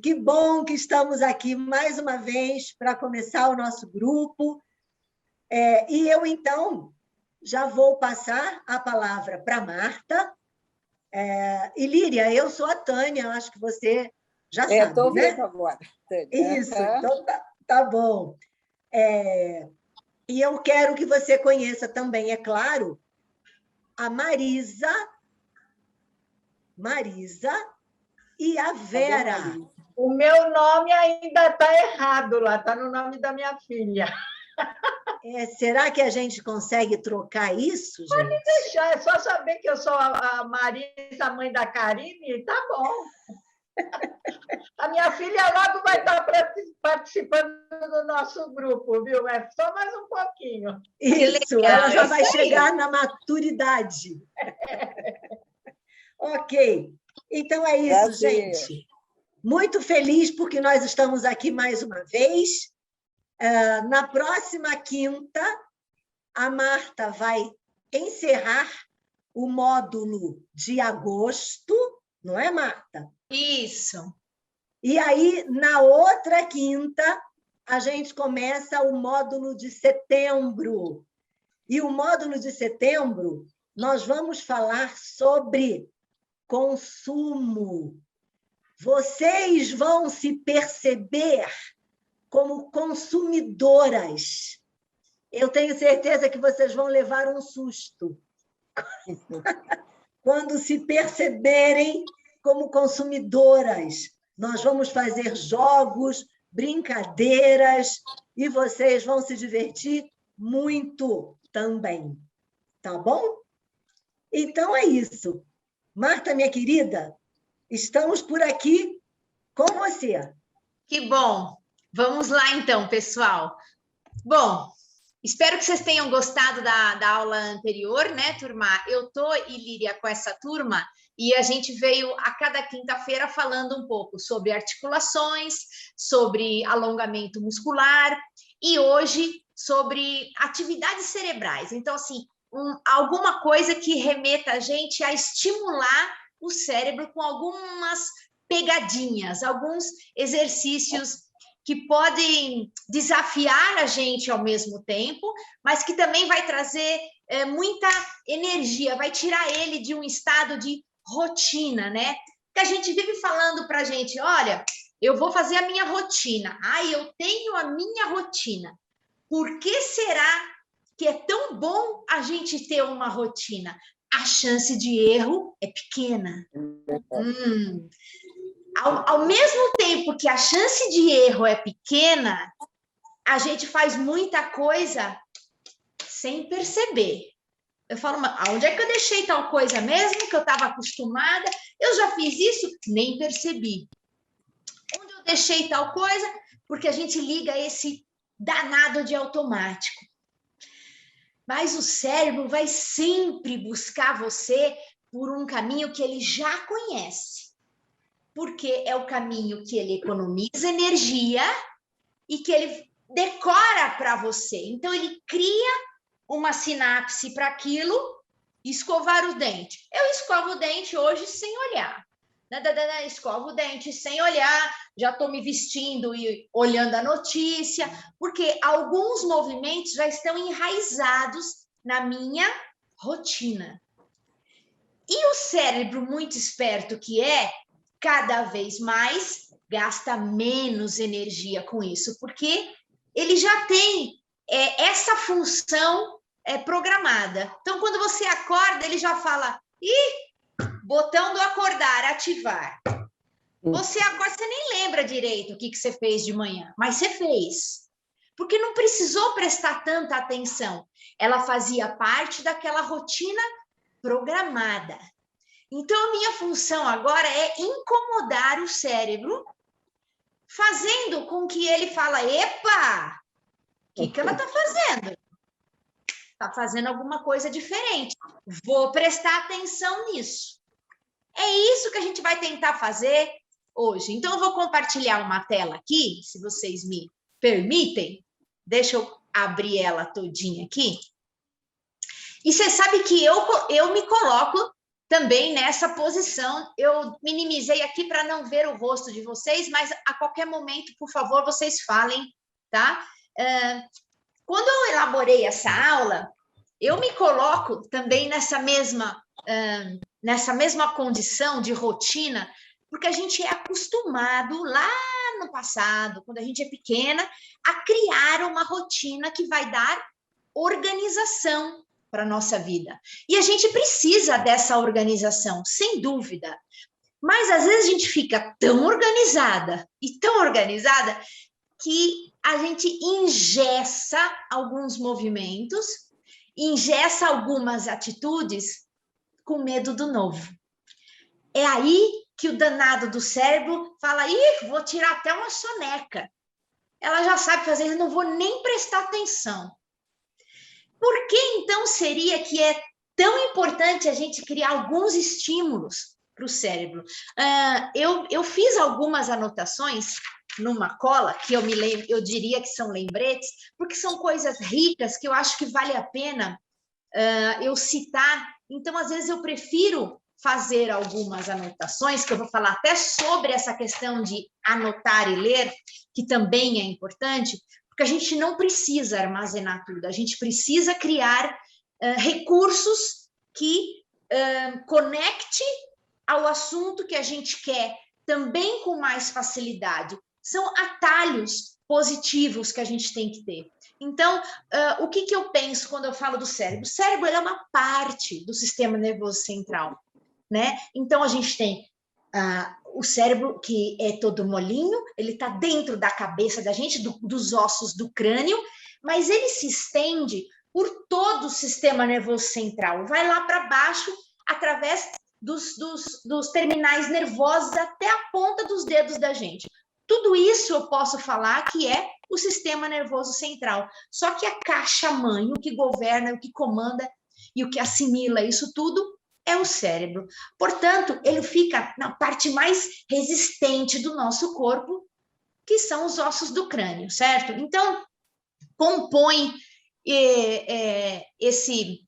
Que bom que estamos aqui mais uma vez para começar o nosso grupo. E eu, então, já vou passar a palavra para a Marta. E, Líria, eu sou a Tânia, acho que você já sabe, estou né? vendo agora, Tânia. Isso, então tá bom. E eu quero que você conheça também, é claro, a Marisa e a Vera. O meu nome ainda está errado lá, está no nome da minha filha. Será que a gente consegue trocar isso, gente? Pode deixar, é só saber que eu sou a Marisa, a mãe da Karine, tá bom. A minha filha logo vai estar participando do nosso grupo, viu? É só mais um pouquinho. Isso, ela já vai chegar na maturidade. Ok, então é isso, gente. Muito feliz porque nós estamos aqui mais uma vez. Na próxima quinta, a Marta vai encerrar o módulo de agosto, não é, Marta? Isso. E aí, na outra quinta, a gente começa o módulo de setembro. E o módulo de setembro, nós vamos falar sobre consumo. Vocês vão se perceber como consumidoras. Eu tenho certeza que vocês vão levar um susto quando se perceberem como consumidoras. Nós vamos fazer jogos, brincadeiras, e vocês vão se divertir muito também. Tá bom? Então é isso. Marta, minha querida, estamos por aqui com você. Que bom. Vamos lá, então, pessoal. Bom, espero que vocês tenham gostado da aula anterior, né, turma? Eu tô e Líria com essa turma e a gente veio a cada quinta-feira falando um pouco sobre articulações, sobre alongamento muscular e hoje sobre atividades cerebrais. Então, assim, alguma coisa que remeta a gente a estimular o cérebro com algumas pegadinhas, alguns exercícios que podem desafiar a gente ao mesmo tempo, mas que também vai trazer muita energia, vai tirar ele de um estado de rotina, né? Que a gente vive falando para a gente, olha, eu vou fazer a minha rotina. Eu tenho a minha rotina. Por que será que é tão bom a gente ter uma rotina? A chance de erro é pequena. Ao mesmo tempo que a chance de erro é pequena, a gente faz muita coisa sem perceber. Eu falo, onde é que eu deixei tal coisa mesmo, que eu estava acostumada? Eu já fiz isso? Nem percebi. Onde eu deixei tal coisa? Porque a gente liga esse danado de automático. Mas o cérebro vai sempre buscar você por um caminho que ele já conhece. Porque é o caminho que ele economiza energia e que ele decora para você. Então, ele cria uma sinapse para aquilo, escovar o dente. Eu escovo o dente hoje sem olhar. Escovo o dente sem olhar, já estou me vestindo e olhando a notícia, porque alguns movimentos já estão enraizados na minha rotina. E o cérebro, muito esperto que cada vez mais gasta menos energia com isso, porque ele já tem essa função programada. Então, quando você acorda, ele já fala, botão do acordar, ativar. Você acorda, você nem lembra direito o que você fez de manhã, mas você fez. Porque não precisou prestar tanta atenção. Ela fazia parte daquela rotina programada. Então, a minha função agora é incomodar o cérebro, fazendo com que ele fala, epa, o que ela está fazendo? Está fazendo alguma coisa diferente. Vou prestar atenção nisso. É isso que a gente vai tentar fazer hoje. Então, eu vou compartilhar uma tela aqui, se vocês me permitem. Deixa eu abrir ela todinha aqui. E você sabe que eu me coloco também nessa posição. Eu minimizei aqui para não ver o rosto de vocês, mas a qualquer momento, por favor, vocês falem, tá? Quando eu elaborei essa aula, eu me coloco também nessa mesma condição de rotina, porque a gente é acostumado lá no passado, quando a gente é pequena, a criar uma rotina que vai dar organização para a nossa vida. E a gente precisa dessa organização, sem dúvida. Mas, às vezes, a gente fica tão organizada que a gente engessa alguns movimentos, engessa algumas atitudes com medo do novo. É aí que o danado do cérebro fala, vou tirar até uma soneca. Ela já sabe fazer isso, não vou nem prestar atenção. Por que, então, seria que é tão importante a gente criar alguns estímulos para o cérebro? Eu fiz algumas anotações numa cola, que eu diria que são lembretes, porque são coisas ricas que eu acho que vale a pena eu citar. Então, às vezes, eu prefiro fazer algumas anotações, que eu vou falar até sobre essa questão de anotar e ler, que também é importante, porque a gente não precisa armazenar tudo, a gente precisa criar recursos que conecte ao assunto que a gente quer também com mais facilidade. São atalhos positivos que a gente tem que ter. Então, o que eu penso quando eu falo do cérebro? O cérebro é uma parte do sistema nervoso central, né? Então, a gente tem o cérebro, que é todo molinho, ele está dentro da cabeça da gente, dos ossos do crânio, mas ele se estende por todo o sistema nervoso central, vai lá para baixo, através dos terminais nervosos até a ponta dos dedos da gente. Tudo isso eu posso falar que é o sistema nervoso central. Só que a caixa-mãe, o que governa, o que comanda e o que assimila isso tudo é o cérebro. Portanto, ele fica na parte mais resistente do nosso corpo, que são os ossos do crânio, certo? Então, compõe esse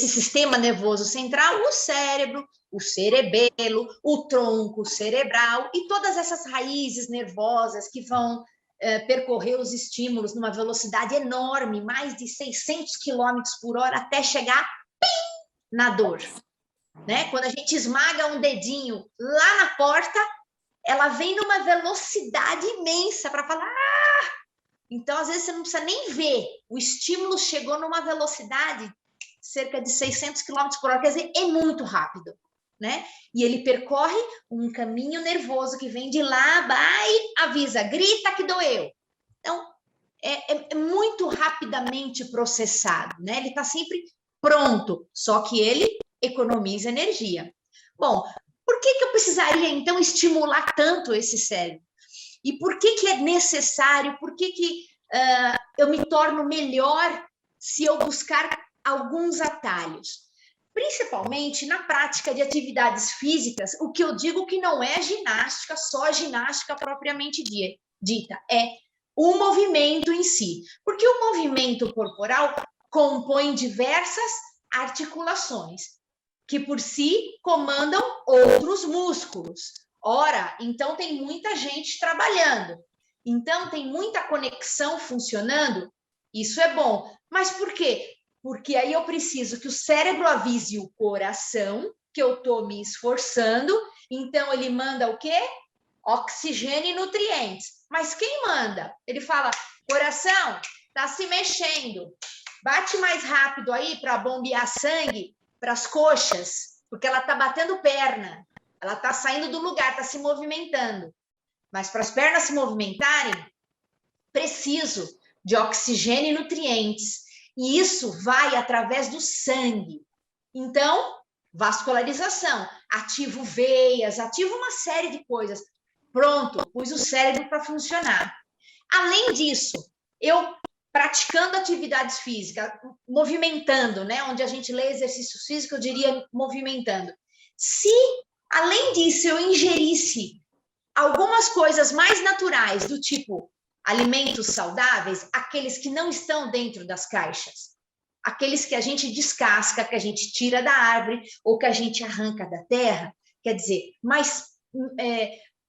sistema nervoso central, o cérebro, o cerebelo, o tronco cerebral e todas essas raízes nervosas que vão percorrer os estímulos numa velocidade enorme, mais de 600 km por hora, até chegar na dor. Né? Quando a gente esmaga um dedinho lá na porta, ela vem numa velocidade imensa para falar... Então, às vezes, você não precisa nem ver. O estímulo chegou numa velocidade cerca de 600 km por hora, quer dizer, é muito rápido. Né? E ele percorre um caminho nervoso que vem de lá, vai, avisa, grita que doeu. Então, é muito rapidamente processado, né? Ele está sempre pronto, só que ele economiza energia. Bom, por que eu precisaria, então, estimular tanto esse cérebro? E por que é necessário, por que eu me torno melhor se eu buscar alguns atalhos? Principalmente na prática de atividades físicas, o que eu digo que não é ginástica, só ginástica propriamente dita, é o movimento em si. Porque o movimento corporal compõe diversas articulações, que por si comandam outros músculos. Ora, então tem muita gente trabalhando, então tem muita conexão funcionando, isso é bom. Mas por quê? Porque aí eu preciso que o cérebro avise o coração que eu estou me esforçando, então ele manda o quê? Oxigênio e nutrientes. Mas quem manda? Ele fala, coração, está se mexendo, bate mais rápido aí para bombear sangue para as coxas, porque ela está batendo perna, ela está saindo do lugar, está se movimentando. Mas para as pernas se movimentarem, preciso de oxigênio e nutrientes. E isso vai através do sangue. Então, vascularização, ativo veias, ativo uma série de coisas. Pronto, pus o cérebro para funcionar. Além disso, eu praticando atividades físicas, movimentando, né? Onde a gente lê exercícios físicos, eu diria movimentando. Se, além disso, eu ingerisse algumas coisas mais naturais, do tipo alimentos saudáveis, aqueles que não estão dentro das caixas, aqueles que a gente descasca, que a gente tira da árvore ou que a gente arranca da terra, quer dizer,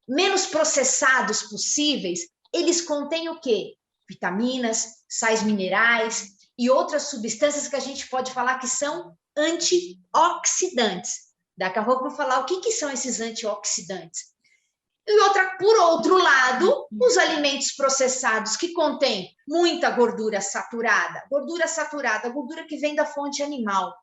menos processados possíveis, eles contêm o quê? Vitaminas, sais minerais e outras substâncias que a gente pode falar que são antioxidantes. Daqui a pouco eu vou falar o que são esses antioxidantes. E por outro lado, os alimentos processados que contêm muita gordura saturada, gordura que vem da fonte animal.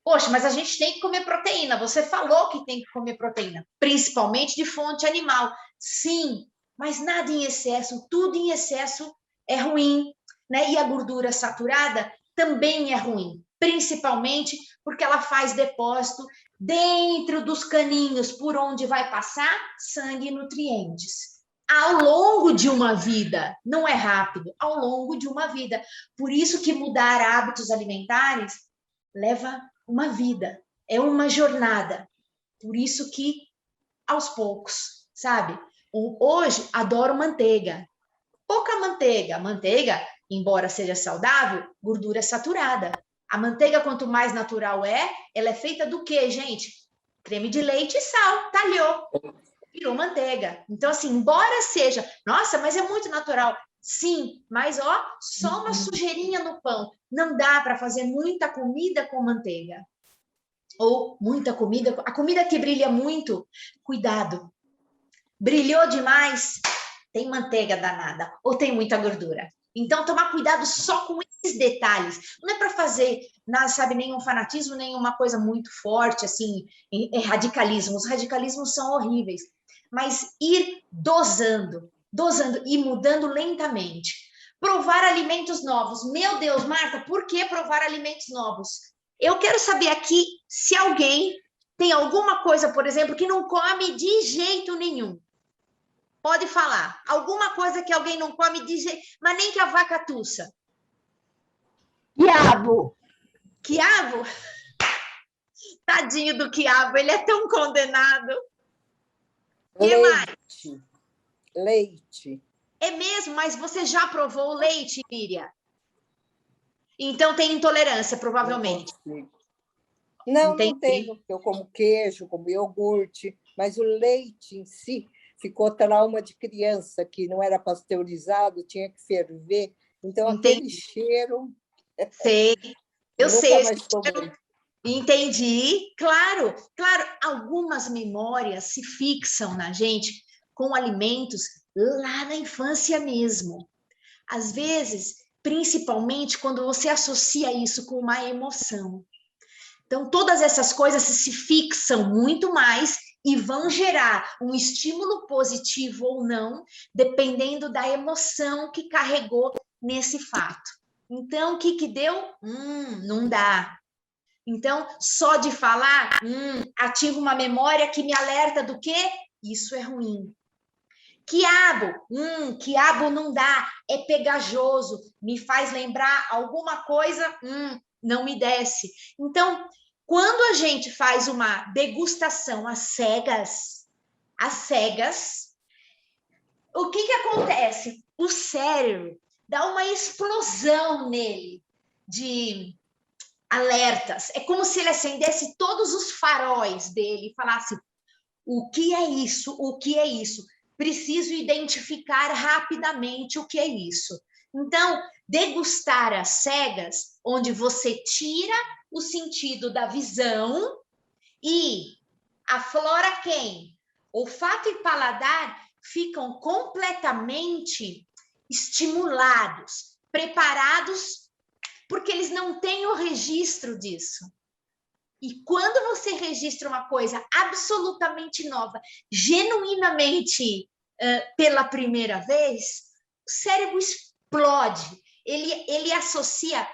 Poxa, mas a gente tem que comer proteína. Você falou que tem que comer proteína, principalmente de fonte animal. Sim, mas nada em excesso, tudo em excesso é ruim, né? E a gordura saturada também é ruim, principalmente porque ela faz depósito dentro dos caninhos por onde vai passar sangue e nutrientes. Ao longo de uma vida, não é rápido, ao longo de uma vida. Por isso que mudar hábitos alimentares leva uma vida, é uma jornada. Por isso que, aos poucos, sabe? Hoje, adoro manteiga. Pouca manteiga. Manteiga, embora seja saudável, gordura saturada. A manteiga, quanto mais natural ela é feita do quê, gente? Creme de leite e sal, talhou, virou manteiga. Então, assim, embora seja, nossa, mas é muito natural. Sim, mas ó, só uma sujeirinha no pão. Não dá para fazer muita comida com manteiga. Ou muita comida, a comida que brilha muito, cuidado. Brilhou demais, tem manteiga danada, ou tem muita gordura. Então, tomar cuidado só com esses detalhes. Não é para fazer, sabe, nenhum fanatismo, nenhuma coisa muito forte, assim, radicalismo. Os radicalismos são horríveis. Mas ir dosando e mudando lentamente. Provar alimentos novos. Meu Deus, Marta, por que provar alimentos novos? Eu quero saber aqui se alguém tem alguma coisa, por exemplo, que não come de jeito nenhum. Pode falar. Alguma coisa que alguém não come de jeito... Mas nem que a vaca tussa. Quiabo. Quiabo? Tadinho do quiabo, ele é tão condenado. Leite. Leite. É mesmo, mas você já provou o leite, Miriam? Então tem intolerância, provavelmente. Não tenho, porque eu como queijo, como iogurte, mas o leite em si ficou trauma de criança, que não era pasteurizado, tinha que ferver. Então, aquele cheiro... Sei, eu sei. Mais entendi, claro. Algumas memórias se fixam na gente com alimentos lá na infância mesmo. Às vezes, principalmente quando você associa isso com uma emoção. Então, todas essas coisas se fixam muito mais e vão gerar um estímulo positivo ou não, dependendo da emoção que carregou nesse fato. Então, o que deu? Não dá. Então, só de falar, ativa uma memória que me alerta do quê? Isso é ruim. Quiabo não dá, é pegajoso, me faz lembrar alguma coisa, não me desce. Então, quando a gente faz uma degustação às cegas, o que acontece? O cérebro dá uma explosão nele de alertas. É como se ele acendesse todos os faróis dele e falasse: o que é isso? O que é isso? Preciso identificar rapidamente o que é isso. Então, degustar às cegas, onde você tira o sentido da visão e aflora quem? Olfato e paladar ficam completamente estimulados, preparados, porque eles não têm o registro disso. E quando você registra uma coisa absolutamente nova, genuinamente pela primeira vez, o cérebro explode. Ele associa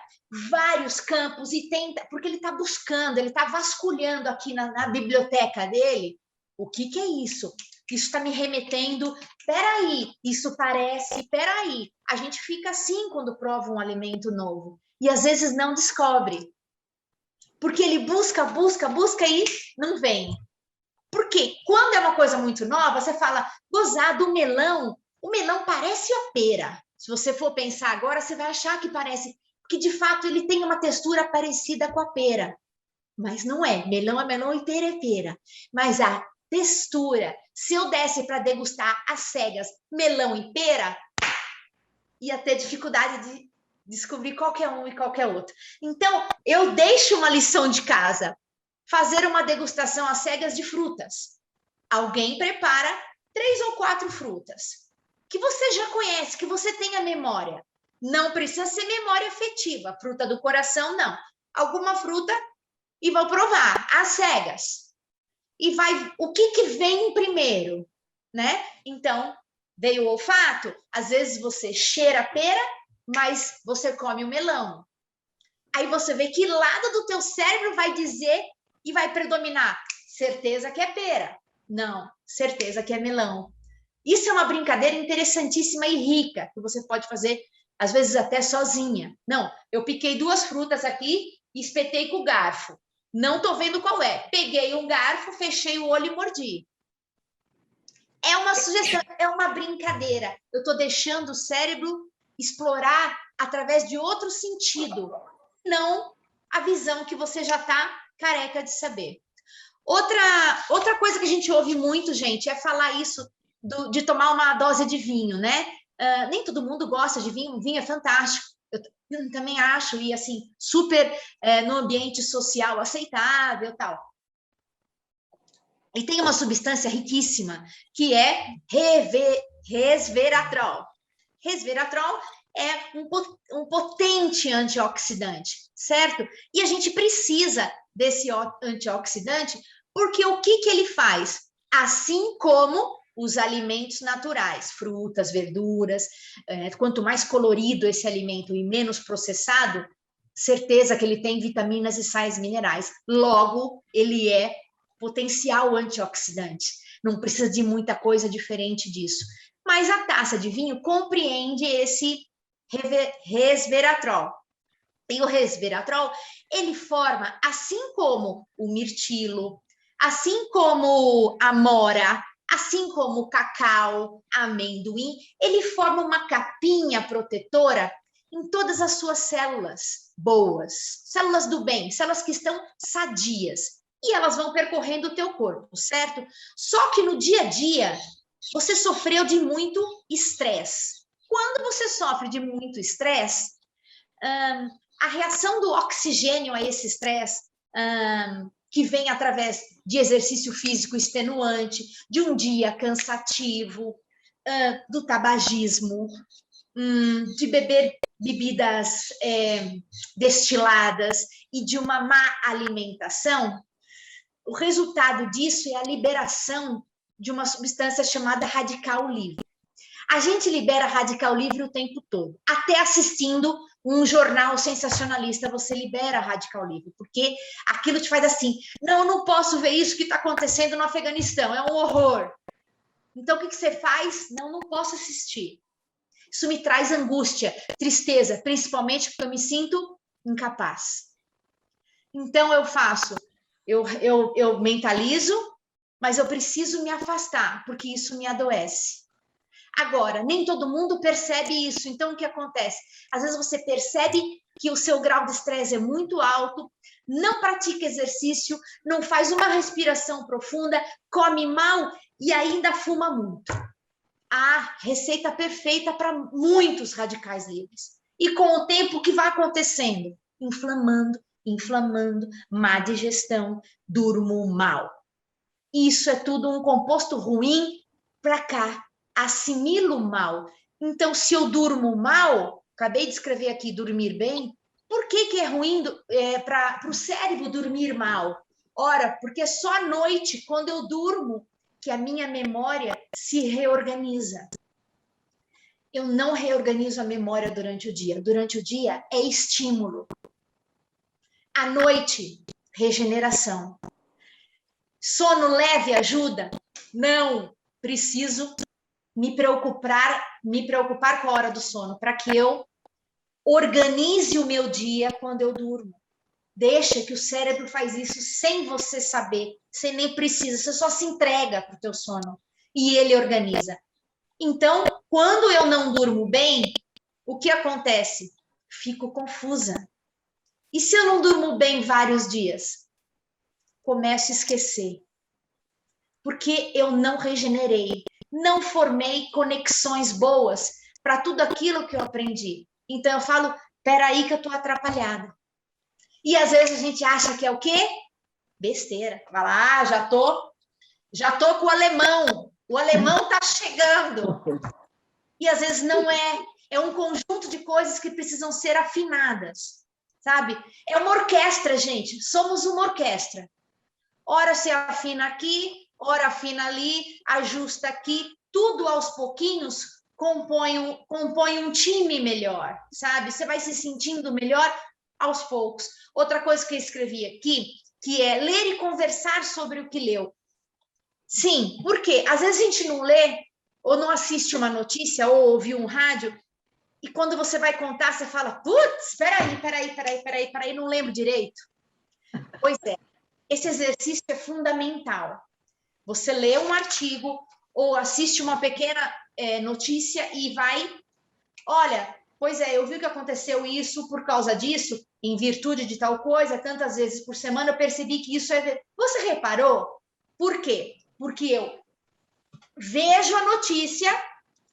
vários campos e tenta, porque ele está buscando, ele está vasculhando aqui na biblioteca dele. O que é isso? Isso está me remetendo, peraí, isso parece, peraí. A gente fica assim quando prova um alimento novo. E às vezes não descobre. Porque ele busca e não vem. Porque quando é uma coisa muito nova, você fala, gozar do melão, o melão parece a pera. Se você for pensar agora, você vai achar que parece, porque de fato ele tem uma textura parecida com a pera, mas não é. Melão é melão e pera é pera. Mas a textura, se eu desse para degustar às cegas melão e pera, ia ter dificuldade de descobrir qual que é um e qual que é outro. Então, eu deixo uma lição de casa, fazer uma degustação às cegas de frutas. Alguém prepara 3 ou 4 frutas, que você já conhece, que você tem a memória. Não precisa ser memória afetiva, fruta do coração, não. Alguma fruta e vou provar, às cegas. E vai, o que vem primeiro, né? Então, veio o olfato, às vezes você cheira a pera, mas você come o melão. Aí você vê que lado do teu cérebro vai dizer e vai predominar. Certeza que é pera. Não, certeza que é melão. Isso é uma brincadeira interessantíssima e rica, que você pode fazer, às vezes, até sozinha. Não, eu piquei 2 frutas aqui e espetei com o garfo. Não estou vendo qual é. Peguei um garfo, fechei o olho e mordi. É uma sugestão, é uma brincadeira. Eu estou deixando o cérebro explorar através de outro sentido, não a visão que você já está careca de saber. Outra coisa que a gente ouve muito, gente, é falar isso de tomar uma dose de vinho, né? Nem todo mundo gosta de vinho, vinho é fantástico. Eu também acho, e assim, super no ambiente social aceitável, tal. E tem uma substância riquíssima, que é resveratrol. Resveratrol é um potente antioxidante, certo? E a gente precisa desse antioxidante, porque o que ele faz? Assim como os alimentos naturais, frutas, verduras, quanto mais colorido esse alimento e menos processado, certeza que ele tem vitaminas e sais minerais. Logo, ele é potencial antioxidante. Não precisa de muita coisa diferente disso. Mas a taça de vinho compreende esse resveratrol. E o resveratrol, ele forma, assim como o mirtilo, assim como a amora, assim como o cacau, amendoim, ele forma uma capinha protetora em todas as suas células boas, células do bem, células que estão sadias. E elas vão percorrendo o teu corpo, certo? Só que no dia a dia, você sofreu de muito estresse. Quando você sofre de muito estresse, a reação do oxigênio a esse estresse, que vem através de exercício físico extenuante, de um dia cansativo, do tabagismo, de beber bebidas destiladas e de uma má alimentação, o resultado disso é a liberação de uma substância chamada radical livre. A gente libera radical livre o tempo todo. Até assistindo um jornal sensacionalista, você libera radical livre, porque aquilo te faz assim, não posso ver isso que está acontecendo no Afeganistão, é um horror. Então, o que você faz? Não posso assistir. Isso me traz angústia, tristeza, principalmente porque eu me sinto incapaz. Então, eu faço... Eu mentalizo, mas eu preciso me afastar, porque isso me adoece. Agora, nem todo mundo percebe isso. Então, o que acontece? Às vezes você percebe que o seu grau de estresse é muito alto, não pratica exercício, não faz uma respiração profunda, come mal e ainda fuma muito. A receita perfeita para muitos radicais livres. E com o tempo, o que vai acontecendo? Inflamando, má digestão, durmo mal. Isso é tudo um composto ruim para cá, assimilo mal. Então, se eu durmo mal, acabei de escrever aqui dormir bem, por que é ruim para o cérebro dormir mal? Ora, porque é só à noite, quando eu durmo, que a minha memória se reorganiza. Eu não reorganizo a memória durante o dia. Durante o dia é estímulo. À noite, regeneração. Sono leve ajuda? Não. Preciso me preocupar com a hora do sono, para que eu organize o meu dia quando eu durmo. Deixa que o cérebro faz isso sem você saber. Você nem precisa, você só se entrega para o teu sono. E ele organiza. Então, quando eu não durmo bem, o que acontece? Fico confusa. E se eu não durmo bem vários dias? Começo a esquecer. Porque eu não regenerei, não formei conexões boas para tudo aquilo que eu aprendi. Então eu falo, peraí que eu estou atrapalhada. E às vezes a gente acha que é o quê? Besteira. Vai lá, já tô com o alemão tá chegando. E às vezes não é um conjunto de coisas que precisam ser afinadas, sabe? É uma orquestra, gente, somos uma orquestra. Ora se afina aqui, ora afina ali, ajusta aqui, tudo aos pouquinhos compõe um time melhor, sabe? Você vai se sentindo melhor aos poucos. Outra coisa que eu escrevi aqui, que é ler e conversar sobre o que leu. Sim, porque às vezes a gente não lê, ou não assiste uma notícia, ou ouve um rádio, e quando você vai contar, você fala, putz, peraí, não lembro direito. Pois é, esse exercício é fundamental. Você lê um artigo, ou assiste uma pequena notícia e vai, olha, pois é, eu vi que aconteceu isso por causa disso, em virtude de tal coisa, tantas vezes por semana, eu percebi que isso é... Você reparou? Por quê? Porque eu vejo a notícia,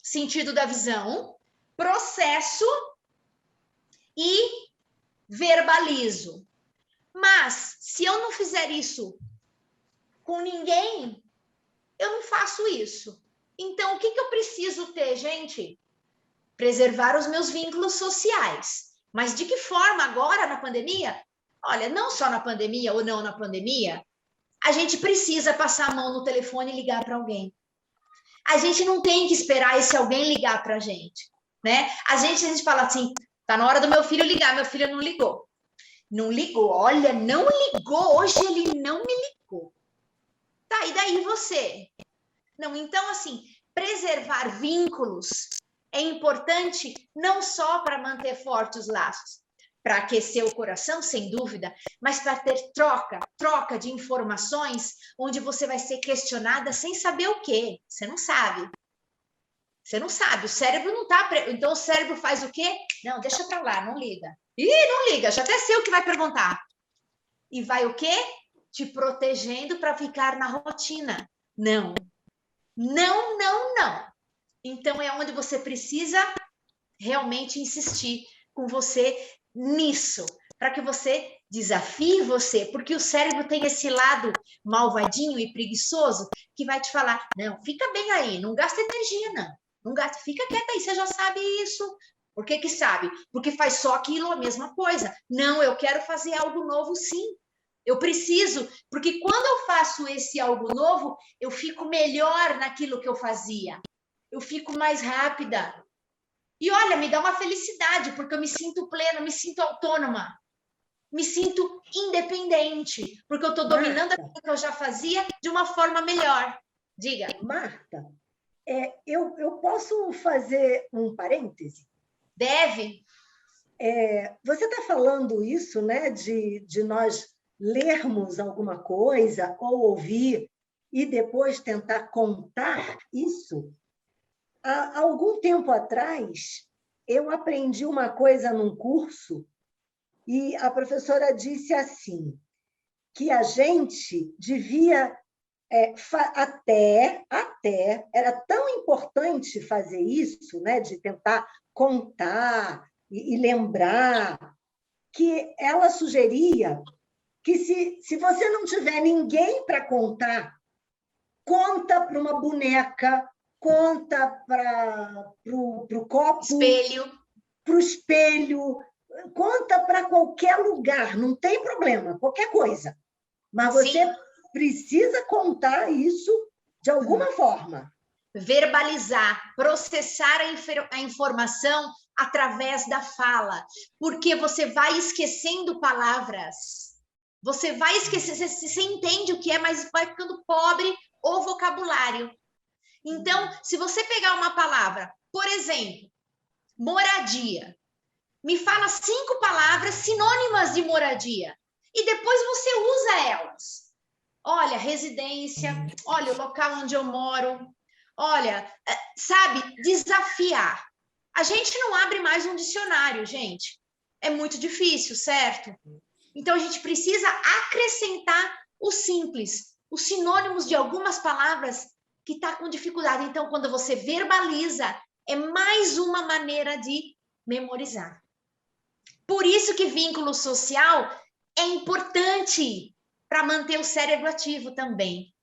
sentido da visão, processo e verbalizo. Mas, se eu não fizer isso com ninguém, eu não faço isso. Então, o que eu preciso ter, gente? Preservar os meus vínculos sociais. Mas de que forma agora, na pandemia? Olha, não só na pandemia ou não na pandemia, a gente precisa passar a mão no telefone e ligar para alguém. A gente não tem que esperar esse alguém ligar para a gente, né? A gente fala assim, tá na hora do meu filho ligar, meu filho não ligou. Não ligou, olha, não ligou, hoje ele não me ligou. Tá, e daí você? Não, então, assim, preservar vínculos é importante não só para manter fortes os laços, para aquecer o coração, sem dúvida, mas para ter troca de informações, onde você vai ser questionada sem saber o quê. Você não sabe. Você não sabe, o cérebro não tá... Então, o cérebro faz o quê? Não, deixa para lá, não liga. Ih, não liga, já até sei o que vai perguntar. E vai o quê? Te protegendo para ficar na rotina. Não. Então, é onde você precisa realmente insistir com você nisso, para que você desafie você, porque o cérebro tem esse lado malvadinho e preguiçoso que vai te falar, não, fica bem aí, não gasta energia, não gasta, fica quieta aí, você já sabe isso. Por que sabe? Porque faz só aquilo, a mesma coisa. Não, eu quero fazer algo novo, sim. Eu preciso, porque quando eu faço esse algo novo, eu fico melhor naquilo que eu fazia. Eu fico mais rápida. E olha, me dá uma felicidade, porque eu me sinto plena, me sinto autônoma, me sinto independente, porque eu estou dominando aquilo que eu já fazia de uma forma melhor. Diga. Marta, eu posso fazer um parêntese? Deve. Você está falando isso, né, de nós lermos alguma coisa ou ouvir e depois tentar contar isso. Há algum tempo atrás, eu aprendi uma coisa num curso e a professora disse assim, que a gente devia até era tão importante fazer isso, né, de tentar contar e lembrar, que ela sugeria que se você não tiver ninguém para contar, conta para uma boneca, conta para o copo, para o espelho, conta para qualquer lugar, não tem problema, qualquer coisa. Mas você precisa contar isso de alguma forma. Verbalizar, processar a informação através da fala, porque você vai esquecendo palavras. Você vai esquecer, você entende o que é, mas vai ficando pobre o vocabulário. Então, se você pegar uma palavra, por exemplo, moradia, me fala 5 palavras sinônimas de moradia e depois você usa elas. Olha, residência, olha, o local onde eu moro, olha, sabe, desafiar. A gente não abre mais um dicionário, gente. é muito difícil, certo? Então, a gente precisa acrescentar o simples, os sinônimos de algumas palavras que está com dificuldade. Então, quando você verbaliza, é mais uma maneira de memorizar. Por isso que vínculo social é importante para manter o cérebro ativo também.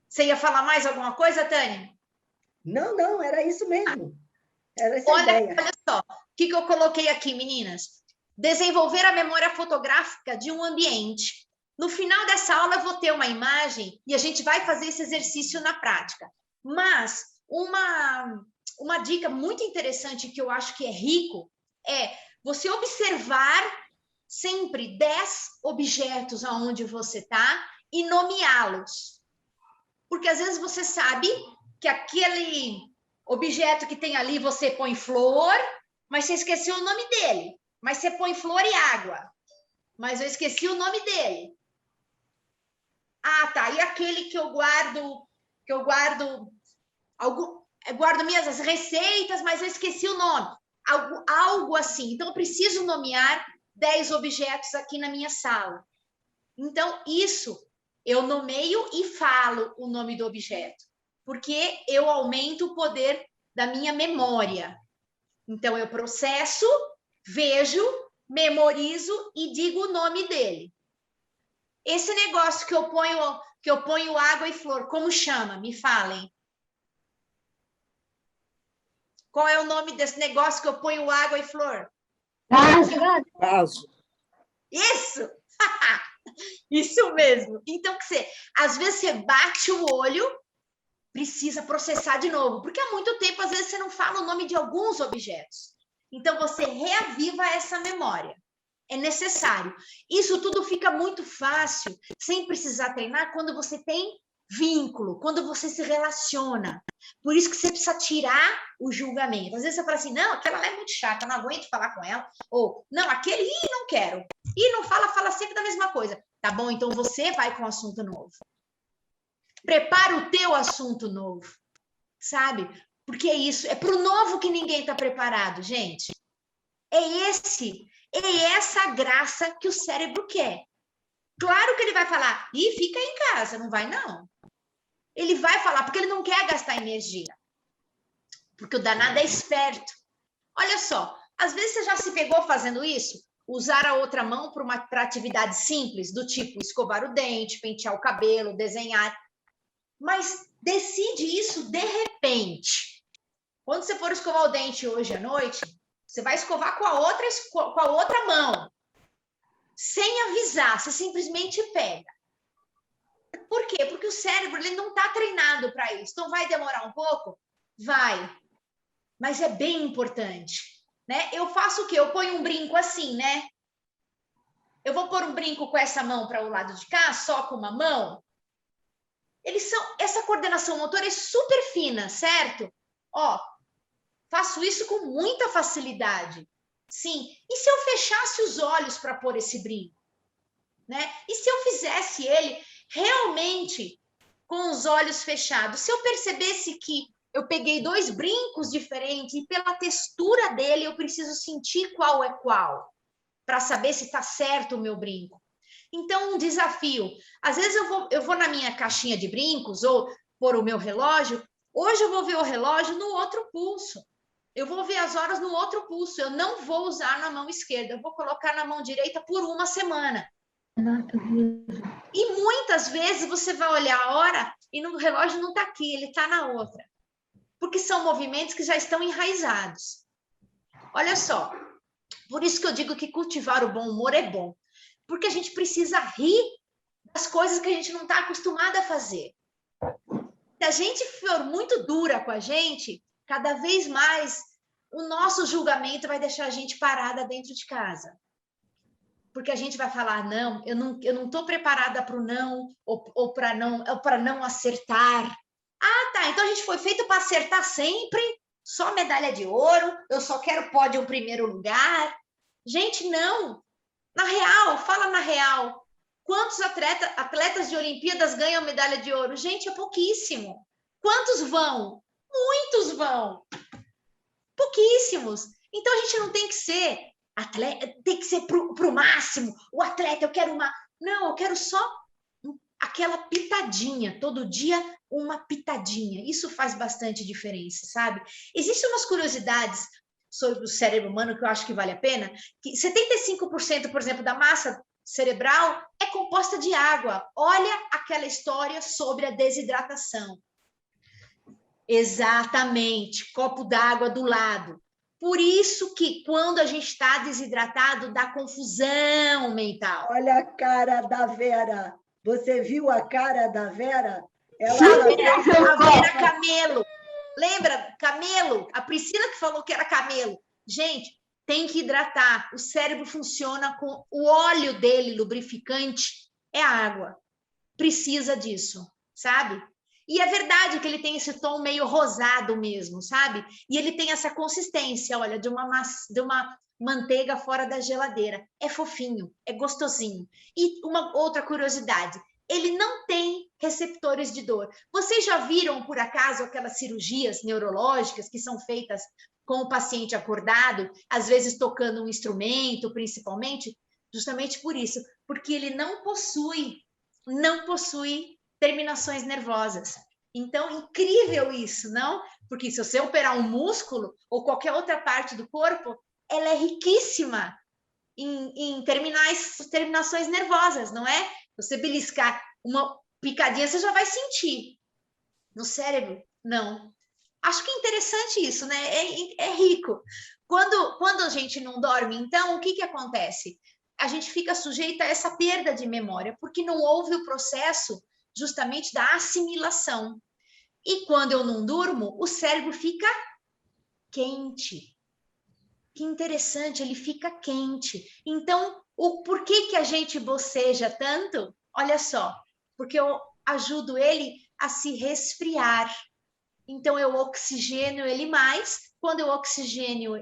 Você ia falar mais alguma coisa, Tânia? Não, era isso mesmo. Era essa a ideia. Olha só, o que eu coloquei aqui, meninas? Desenvolver a memória fotográfica de um ambiente. No final dessa aula, eu vou ter uma imagem e a gente vai fazer esse exercício na prática. Mas uma dica muito interessante que eu acho que é rico é você observar sempre 10 objetos aonde você está e nomeá-los. Porque às vezes você sabe que aquele objeto que tem ali você põe flor, mas você esqueceu o nome dele. Mas você põe flor e água. Mas eu esqueci o nome dele. Ah, tá. E aquele que eu guardo minhas receitas, mas eu esqueci o nome. Algo assim. Então, eu preciso nomear 10 objetos aqui na minha sala. Então, isso eu nomeio e falo o nome do objeto, porque eu aumento o poder da minha memória. Então, eu processo, vejo, memorizo e digo o nome dele. Esse negócio que eu ponho água e flor, como chama? Me falem. Qual é o nome desse negócio que eu ponho água e flor? Vaso. Isso! Isso mesmo. Então, às vezes você bate o olho, precisa processar de novo, porque há muito tempo, às vezes, você não fala o nome de alguns objetos. Então, você reaviva essa memória. É necessário. Isso tudo fica muito fácil, sem precisar treinar, quando você tem vínculo, quando você se relaciona. Por isso que você precisa tirar o julgamento. Às vezes você fala assim, não, aquela lá é muito chata, não aguento falar com ela. Ou, não, aquele, não quero. E não fala sempre da mesma coisa. Tá bom, então você vai com um assunto novo. Prepara o teu assunto novo, sabe? Porque é isso, é pro novo que ninguém tá preparado, gente. É essa graça que o cérebro quer. Claro que ele vai falar, fica em casa, não vai não. Ele vai falar, porque ele não quer gastar energia. Porque o danado é esperto. Olha só, às vezes você já se pegou fazendo isso? Usar a outra mão para atividade simples, do tipo escovar o dente, pentear o cabelo, desenhar. Mas decide isso de repente. Quando você for escovar o dente hoje à noite, você vai escovar com a outra mão. Sem avisar, você simplesmente pega. Por quê? Porque o cérebro ele não está treinado para isso. Então, vai demorar um pouco? Vai. Mas é bem importante. Né? Eu faço o quê? Eu ponho um brinco assim, né? Eu vou pôr um brinco com essa mão para o lado de cá, só com uma mão. Essa coordenação motora é super fina, certo? Ó, faço isso com muita facilidade. Sim. E se eu fechasse os olhos para pôr esse brinco? Né? E se eu fizesse ele realmente com os olhos fechados? Se eu percebesse que eu peguei 2 brincos diferentes e pela textura dele eu preciso sentir qual é qual, para saber se está certo o meu brinco. Então, um desafio. Às vezes eu vou na minha caixinha de brincos ou pôr o meu relógio. Hoje eu vou ver o relógio no outro pulso. Eu vou ver as horas no outro pulso. Eu não vou usar na mão esquerda. Eu vou colocar na mão direita por uma semana. E muitas vezes você vai olhar a hora e o relógio não está aqui, ele está na outra. Porque são movimentos que já estão enraizados. Olha só. Por isso que eu digo que cultivar o bom humor é bom. Porque a gente precisa rir das coisas que a gente não está acostumado a fazer. Se a gente for muito dura com a gente, cada vez mais o nosso julgamento vai deixar a gente parada dentro de casa. Porque a gente vai falar, não, eu não estou preparada para o não, ou para não acertar. Ah, tá, então a gente foi feito para acertar sempre, só medalha de ouro, eu só quero pódio em primeiro lugar. Gente, não. Na real, fala na real. Quantos atletas de Olimpíadas ganham medalha de ouro? Gente, é pouquíssimo. Quantos vão? Muitos vão. Pouquíssimos. Então, a gente não tem que ser atleta, tem que ser pro máximo, o atleta, eu quero uma... Não, eu quero só aquela pitadinha, todo dia uma pitadinha. Isso faz bastante diferença, sabe? Existem umas curiosidades sobre o cérebro humano que eu acho que vale a pena, que 75%, por exemplo, da massa cerebral é composta de água. Olha aquela história sobre a desidratação. Exatamente, copo d'água do lado. Por isso que quando a gente está desidratado, dá confusão mental. Olha a cara da Vera. Você viu a cara da Vera? A Vera Camelo. Lembra? Camelo. A Priscila que falou que era camelo. Gente, tem que hidratar. O cérebro funciona com o óleo dele, lubrificante, é a água. Precisa disso, sabe? E é verdade que ele tem esse tom meio rosado mesmo, sabe? E ele tem essa consistência, olha, de uma manteiga fora da geladeira. É fofinho, é gostosinho. E uma outra curiosidade, ele não tem receptores de dor. Vocês já viram, por acaso, aquelas cirurgias neurológicas que são feitas com o paciente acordado, às vezes tocando um instrumento, principalmente? Justamente por isso, porque ele não possui terminações nervosas. Então, incrível isso, não? Porque se você operar um músculo ou qualquer outra parte do corpo, ela é riquíssima em terminações nervosas, não é? Você beliscar uma picadinha, você já vai sentir. No cérebro, não. Acho que é interessante isso, né? É rico. Quando a gente não dorme, então, o que acontece? A gente fica sujeito a essa perda de memória, porque não houve o processo justamente da assimilação. E quando eu não durmo, o cérebro fica quente. Que interessante, ele fica quente. Então, por que a gente boceja tanto? Olha só, porque eu ajudo ele a se resfriar. Então, eu oxigeno ele mais. Quando eu oxigeno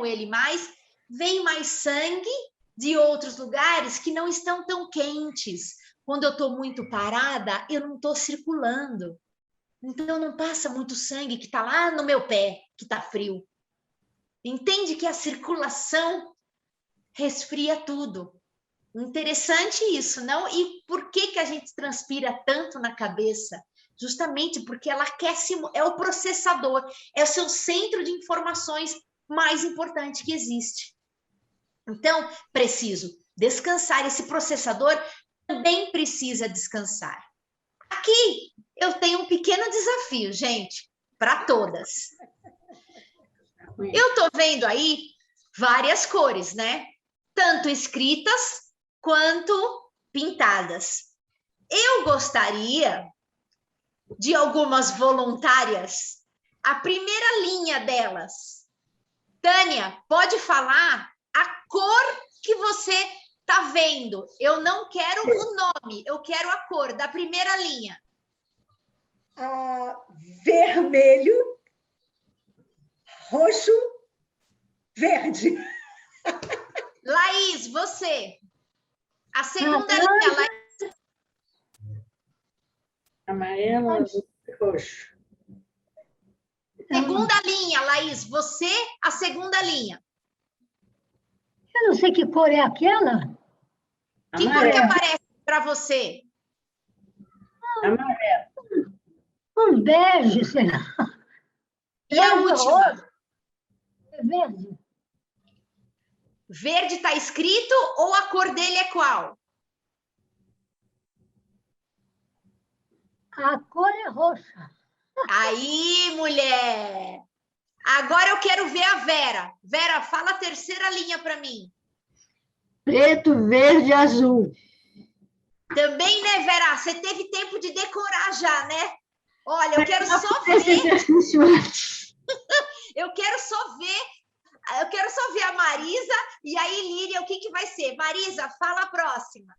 ele mais, vem mais sangue de outros lugares que não estão tão quentes. Quando eu estou muito parada, eu não estou circulando. Então, não passa muito sangue que está lá no meu pé, que está frio. Entende que a circulação resfria tudo. Interessante isso, não? E por que a gente transpira tanto na cabeça? Justamente porque ela aquece, é o processador, é o seu centro de informações mais importante que existe. Então, preciso descansar. Esse processador também precisa descansar. Aqui eu tenho um pequeno desafio, gente, para todas. Eu estou vendo aí várias cores, né? Tanto escritas quanto pintadas. Eu gostaria de algumas voluntárias. A primeira linha delas. Tânia, pode falar a cor que você está vendo. Eu não quero o nome, eu quero a cor da primeira linha. Vermelho, roxo, verde. Laís, você. A segunda linha, Laís. Amarelo, azul e roxo. Segunda linha, Laís, você, a segunda linha. Eu não sei que cor é aquela. Que cor que aparece para você? Amarelo. Um bege, sei lá. E a última? É verde. Verde está escrito ou a cor dele é qual? A cor é roxa. Aí, mulher! Agora eu quero ver a Vera. Vera, fala a terceira linha para mim. Preto, verde, azul. Também, né, Vera? Você teve tempo de decorar já, né? Olha, eu quero só ver. Eu quero só ver a Marisa e aí, Líria, o que vai ser? Marisa, fala a próxima.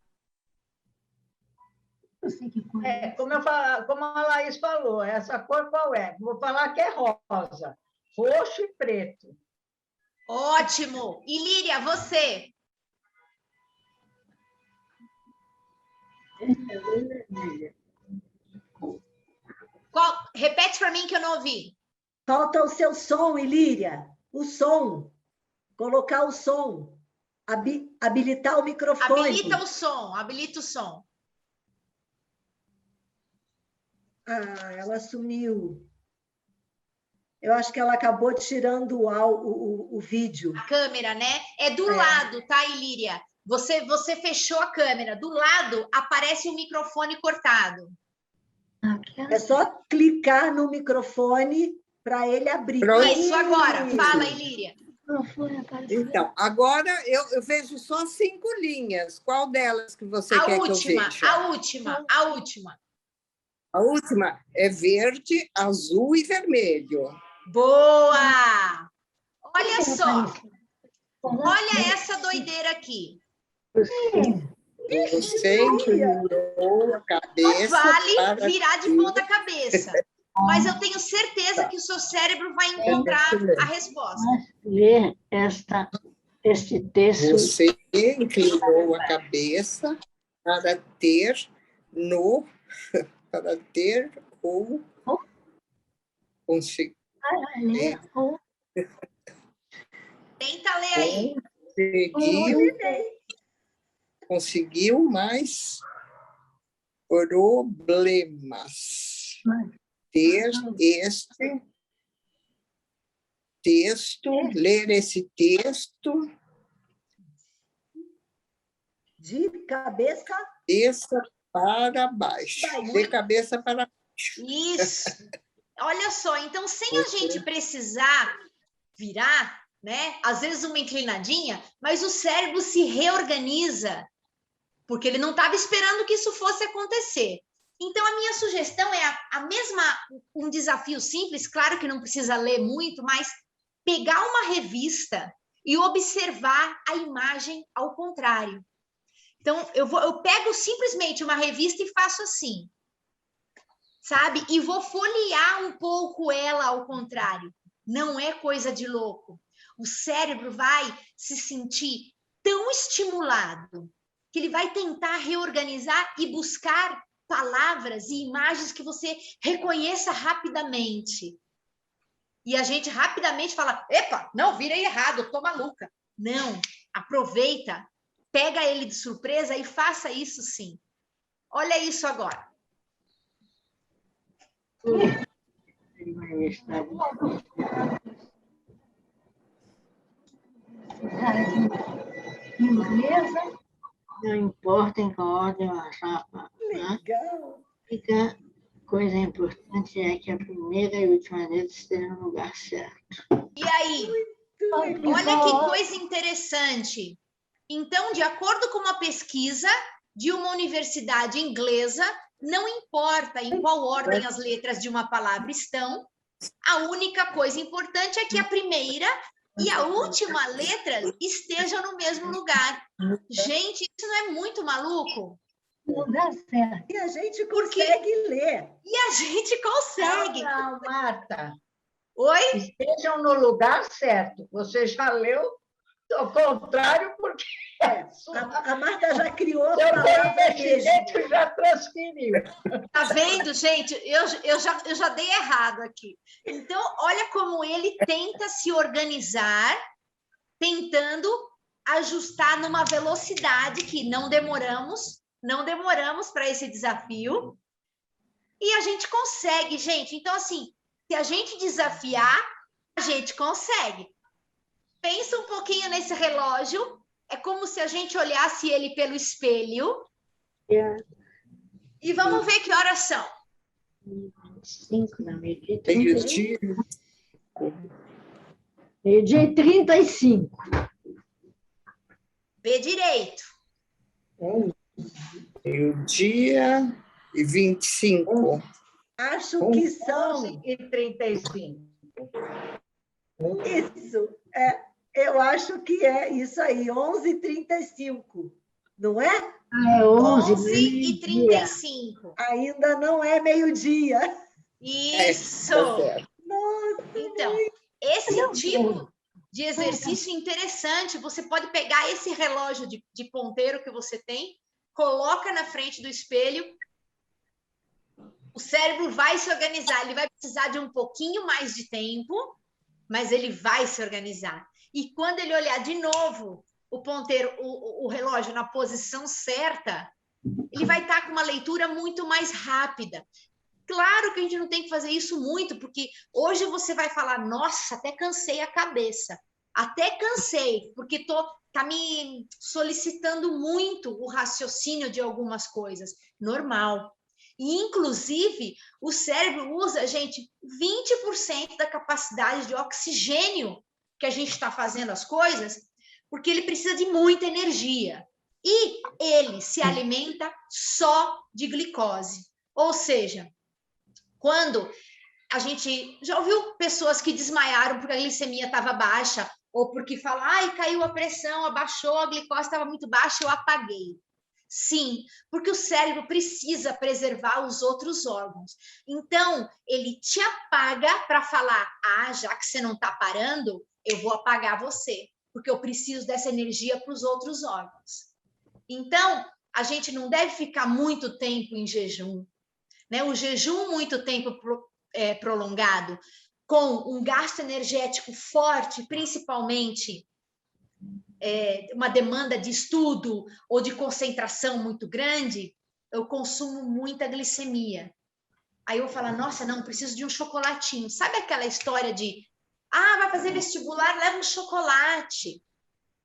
Não sei que cor é. Como a Laís falou, essa cor qual é? Vou falar que é rosa, roxo e preto. Ótimo! E Líria, você? Repete para mim que eu não ouvi. Falta o seu som, Ilíria. O som. Colocar o som. Habilitar o microfone. Habilita o som. Ah, ela sumiu. Eu acho que ela acabou tirando o vídeo. A câmera, né? É do lado, tá, Ilíria? Você fechou a câmera. Do lado aparece o microfone cortado. É só clicar no microfone para ele abrir. Isso, agora. Fala, Ilíria. Então, agora eu vejo só 5 linhas. Qual delas que você quer que eu veja? A última. A última é verde, azul e vermelho. Boa! Olha só. Olha essa doideira aqui. Você inclinou a cabeça. Vale virar de ponta cabeça. Mas eu tenho certeza que o seu cérebro vai encontrar a resposta. Ler este texto. Você inclinou a cabeça para ter ou conseguir. Tenta ler aí. Conseguiu mais problemas. Ter este texto, ler esse texto. De cabeça para baixo. De cabeça para baixo. Isso. Olha só, então, sem a gente precisar virar, né? Às vezes uma inclinadinha, mas o cérebro se reorganiza, porque ele não estava esperando que isso fosse acontecer. Então, a minha sugestão é um desafio simples, claro que não precisa ler muito, mas pegar uma revista e observar a imagem ao contrário. Então, eu pego simplesmente uma revista e faço assim, sabe? E vou folhear um pouco ela ao contrário. Não é coisa de louco. O cérebro vai se sentir tão estimulado que ele vai tentar reorganizar e buscar palavras e imagens que você reconheça rapidamente. E a gente rapidamente fala, epa, não, virei errado, tô maluca. Não, aproveita, pega ele de surpresa e faça isso sim. Olha isso agora. Inglesa, não importa em qual ordem eu achar. Legal. Fica coisa importante é que a primeira e última letra esteja no lugar certo. E aí? Olha que coisa interessante. Então, de acordo com uma pesquisa de uma universidade inglesa, não importa em qual ordem as letras de uma palavra estão, a única coisa importante é que a primeira e a última letra estejam no mesmo lugar. Gente, isso não é muito maluco? No lugar certo. E a gente consegue ler. E a gente consegue. Não, Marta. Oi? Estejam no lugar certo. Você já leu ao contrário, porque a Marta já criou a seu palavra conhecimento já transferiu. Tá vendo, gente? Eu já dei errado aqui. Então, olha como ele tenta se organizar, tentando ajustar numa velocidade que não demoramos para esse desafio. E a gente consegue, gente. Então, assim, se a gente desafiar, a gente consegue. Pensa um pouquinho nesse relógio. É como se a gente olhasse ele pelo espelho. E vamos ver que horas são. 25, não, meio-dia e 35. Vê direito. Meio-dia e 25. Acho que são 11h35. Isso. Eu acho que é isso aí, 11h35. Não é? É 11h35. Ainda não é meio-dia. Isso. Nossa, então, esse tipo de exercício interessante, você pode pegar esse relógio de ponteiro que você tem, coloca na frente do espelho, o cérebro vai se organizar, ele vai precisar de um pouquinho mais de tempo, mas ele vai se organizar. E quando ele olhar de novo o ponteiro, o relógio na posição certa, ele vai estar com uma leitura muito mais rápida. Claro que a gente não tem que fazer isso muito, porque hoje você vai falar, nossa, até cansei a cabeça. Até cansei, porque tá me solicitando muito o raciocínio de algumas coisas. Normal. E, inclusive, o cérebro usa, gente, 20% da capacidade de oxigênio que a gente está fazendo as coisas, porque ele precisa de muita energia. E ele se alimenta só de glicose. Ou seja, quando a gente já ouviu pessoas que desmaiaram porque a glicemia estava baixa, ou porque falam, ai, caiu a pressão, abaixou, a glicose estava muito baixa, eu apaguei. Sim, porque o cérebro precisa preservar os outros órgãos. Então, ele te apaga para falar, já que você não está parando, eu vou apagar você, porque eu preciso dessa energia para os outros órgãos. Então, a gente não deve ficar muito tempo em jejum, né? O jejum muito tempo prolongado, com um gasto energético forte, principalmente uma demanda de estudo ou de concentração muito grande, eu consumo muita glicemia. Aí eu falo, nossa, não, preciso de um chocolatinho. Sabe aquela história de, vai fazer vestibular, leva um chocolate.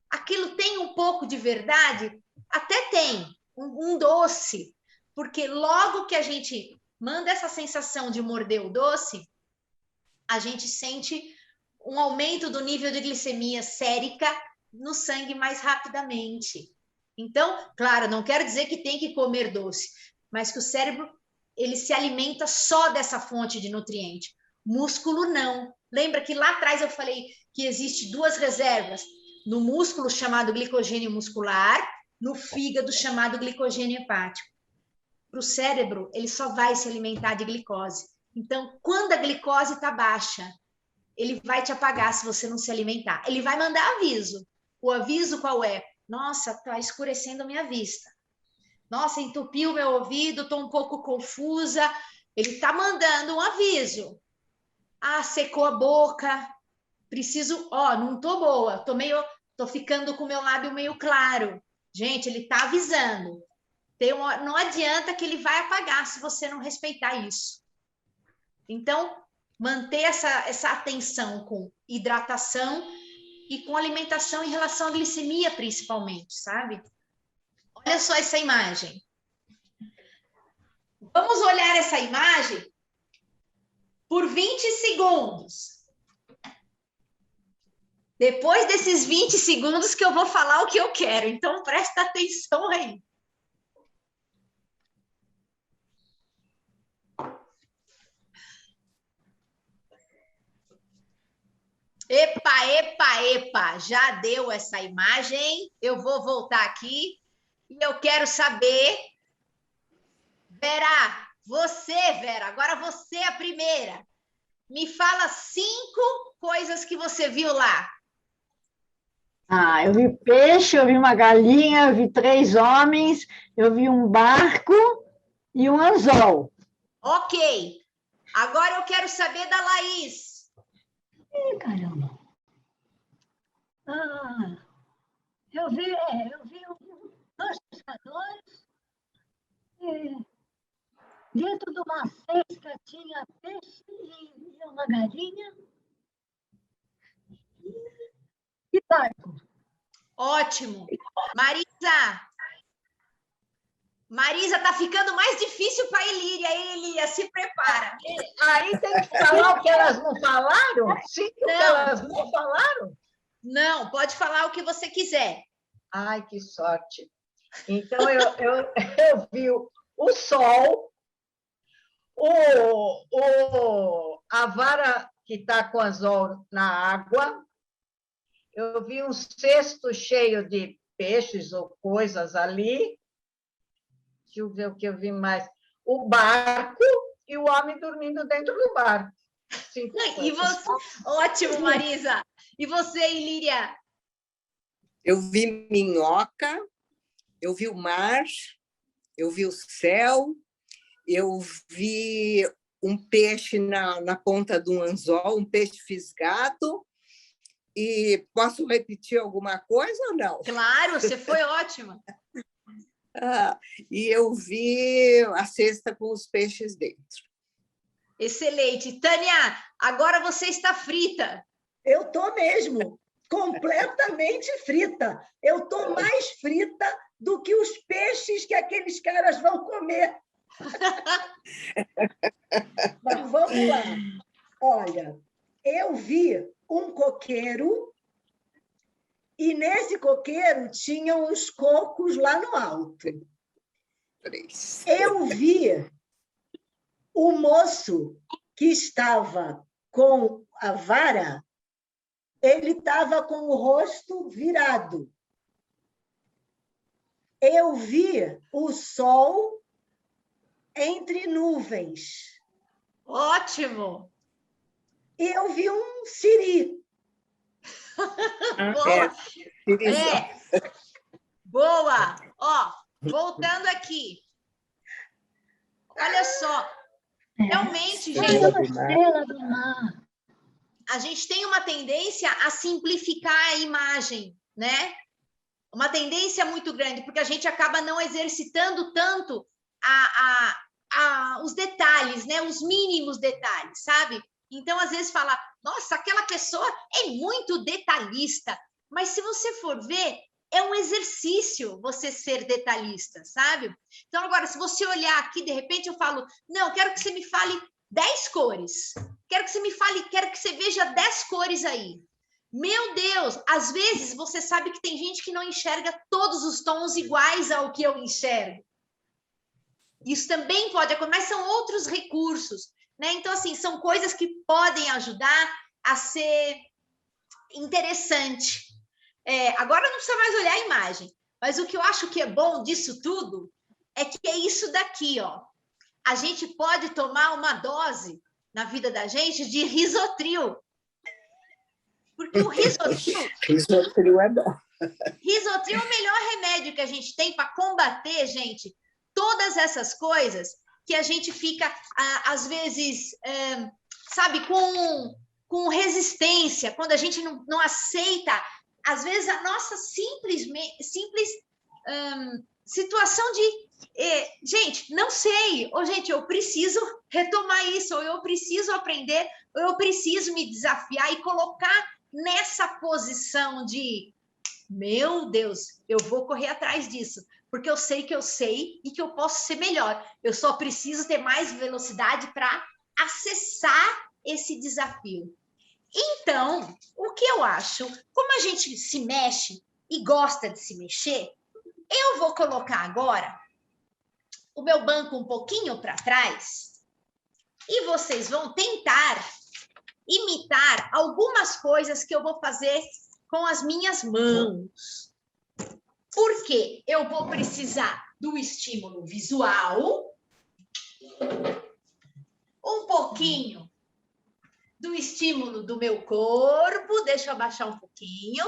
Aquilo tem um pouco de verdade? Até tem, um doce. Porque logo que a gente manda essa sensação de morder o doce, a gente sente um aumento do nível de glicemia sérica no sangue mais rapidamente. Então, claro, não quero dizer que tem que comer doce, mas que o cérebro ele se alimenta só dessa fonte de nutriente. Músculo não. Lembra que lá atrás eu falei que existe 2 reservas, no músculo chamado glicogênio muscular, no fígado chamado glicogênio hepático. Para o cérebro, ele só vai se alimentar de glicose. Então, quando a glicose está baixa, ele vai te apagar se você não se alimentar. Ele vai mandar aviso. O aviso qual é? Nossa, está escurecendo a minha vista. Nossa, entupiu meu ouvido, estou um pouco confusa. Ele está mandando um aviso. Secou a boca. Preciso, não estou boa. Estou ficando com o meu lábio meio claro. Gente, ele está avisando. Não adianta que ele vai apagar se você não respeitar isso. Então, manter essa atenção com hidratação e com alimentação em relação à glicemia, principalmente, sabe? Olha só essa imagem. Vamos olhar essa imagem por 20 segundos. Depois desses 20 segundos que eu vou falar o que eu quero. Então, presta atenção aí. Epa, já deu essa imagem. Eu vou voltar aqui e eu quero saber, Vera, agora você é a primeira. Me fala 5 coisas que você viu lá. Eu vi peixe, eu vi uma galinha, eu vi 3 homens, eu vi um barco e um anzol. Ok. Agora eu quero saber da Laís. Caramba. Eu vi 2 pescadores dentro de uma cesta tinha peixe e uma galinha e barco. Ótimo. Marisa, tá ficando mais difícil para a Ilíria. Ilíria, se prepara. Aí tem que falar o que elas não falaram? Sim, o que elas não falaram? Não, pode falar o que você quiser. Ai, que sorte. Então, eu vi o sol, a vara que está com anzol na água, eu vi um cesto cheio de peixes ou coisas ali. Deixa eu ver o que eu vi mais. O barco e o homem dormindo dentro do barco. E você? Ótimo, Marisa. E você, Ilíria? Eu vi minhoca, eu vi o mar, eu vi o céu, eu vi um peixe na ponta de um anzol, um peixe fisgado, E posso repetir alguma coisa ou não? Claro, você foi ótima. E eu vi a cesta com os peixes dentro. Excelente. Tânia, agora você está frita. Eu estou mesmo, completamente frita. Eu estou mais frita do que os peixes que aqueles caras vão comer. Mas vamos lá. Olha, eu vi um coqueiro e nesse coqueiro tinham os cocos lá no alto. Eu vi o moço que estava com a vara, ele estava com o rosto virado. Eu vi o sol entre nuvens. Ótimo! E eu vi um siri. Boa! Boa! Ó, voltando aqui. Olha só. Realmente, gente, Estrela do mar. a gente tem uma tendência a simplificar a imagem, né? Uma tendência muito grande, porque a gente acaba não exercitando tanto os detalhes, né? Os mínimos detalhes, sabe? Então, às vezes, fala, nossa, aquela pessoa é muito detalhista. Mas, se você for ver, é um exercício você ser detalhista, sabe? Então, agora, se você olhar aqui, de repente, eu falo, não, quero que você me fale 10 cores. Quero que você me fale, quero que você veja 10 cores aí. Meu Deus, às vezes você sabe que tem gente que não enxerga todos os tons iguais ao que eu enxergo. Isso também pode acontecer, mas são outros recursos, né? Então, assim, são coisas que podem ajudar a ser interessante. Agora não precisa mais olhar a imagem, mas o que eu acho que é bom disso tudo é que é isso daqui, ó. A gente pode tomar uma dose na vida da gente de risotril. Porque o risotril é bom. Risotril é o melhor remédio que a gente tem para combater, gente, todas essas coisas que a gente fica, às vezes, sabe, com resistência, quando a gente não aceita, às vezes, a nossa simples situação de gente, não sei, ou gente, eu preciso retomar isso, ou eu preciso aprender, ou eu preciso me desafiar e colocar nessa posição de, meu Deus, eu vou correr atrás disso, porque eu sei e que eu posso ser melhor. Eu só preciso ter mais velocidade para acessar esse desafio. Então, o que eu acho, como a gente se mexe e gosta de se mexer, eu vou colocar agora o meu banco um pouquinho para trás e vocês vão tentar imitar algumas coisas que eu vou fazer com as minhas mãos. Por quê? Eu vou precisar do estímulo visual, um pouquinho do estímulo do meu corpo. Deixa eu abaixar um pouquinho.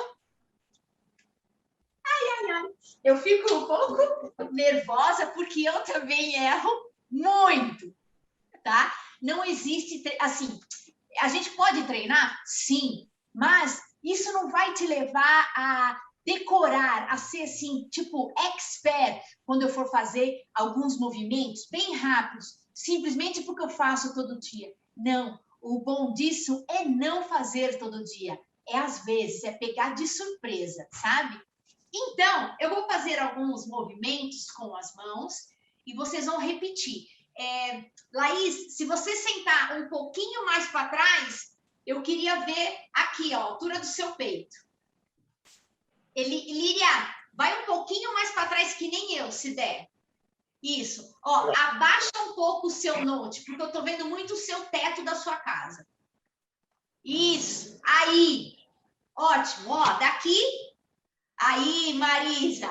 Ai. Eu fico um pouco nervosa porque eu também erro muito, tá? Não existe, assim, a gente pode treinar? Sim, mas isso não vai te levar a decorar, a ser assim, tipo, expert, quando eu for fazer alguns movimentos bem rápidos, simplesmente porque eu faço todo dia. Não, o bom disso é não fazer todo dia. Às vezes, é pegar de surpresa, sabe? Então, eu vou fazer alguns movimentos com as mãos e vocês vão repetir. Laís, se você sentar um pouquinho mais para trás, eu queria ver aqui, ó, a altura do seu peito. Líria, vai um pouquinho mais para trás que nem eu, se der. Isso. Ó, abaixa um pouco o seu note, porque eu estou vendo muito o seu teto da sua casa. Isso. Aí. Ótimo. Ó, daqui. Aí, Marisa.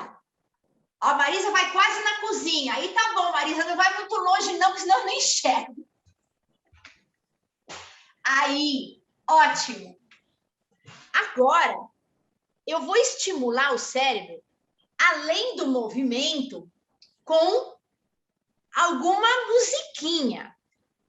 Ó, a Marisa vai quase na cozinha. Aí tá bom, Marisa, não vai muito longe não, porque senão eu não enxergo. Aí, ótimo. Agora, eu vou estimular o cérebro, além do movimento, com alguma musiquinha.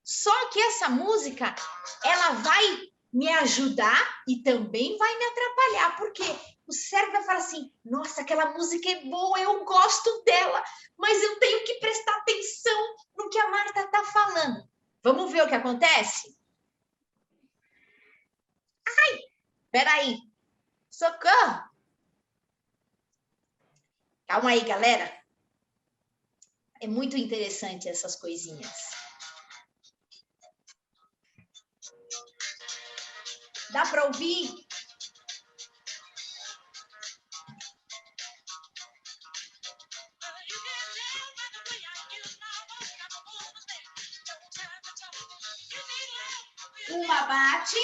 Só que essa música, ela vai me ajudar e também vai me atrapalhar, porque o cérebro vai falar assim, nossa, aquela música é boa, eu gosto dela, mas eu tenho que prestar atenção no que a Marta está falando. Vamos ver o que acontece? Ai, peraí. Socorro. Calma aí, galera. É muito interessante essas coisinhas. Dá para ouvir? Uma bate.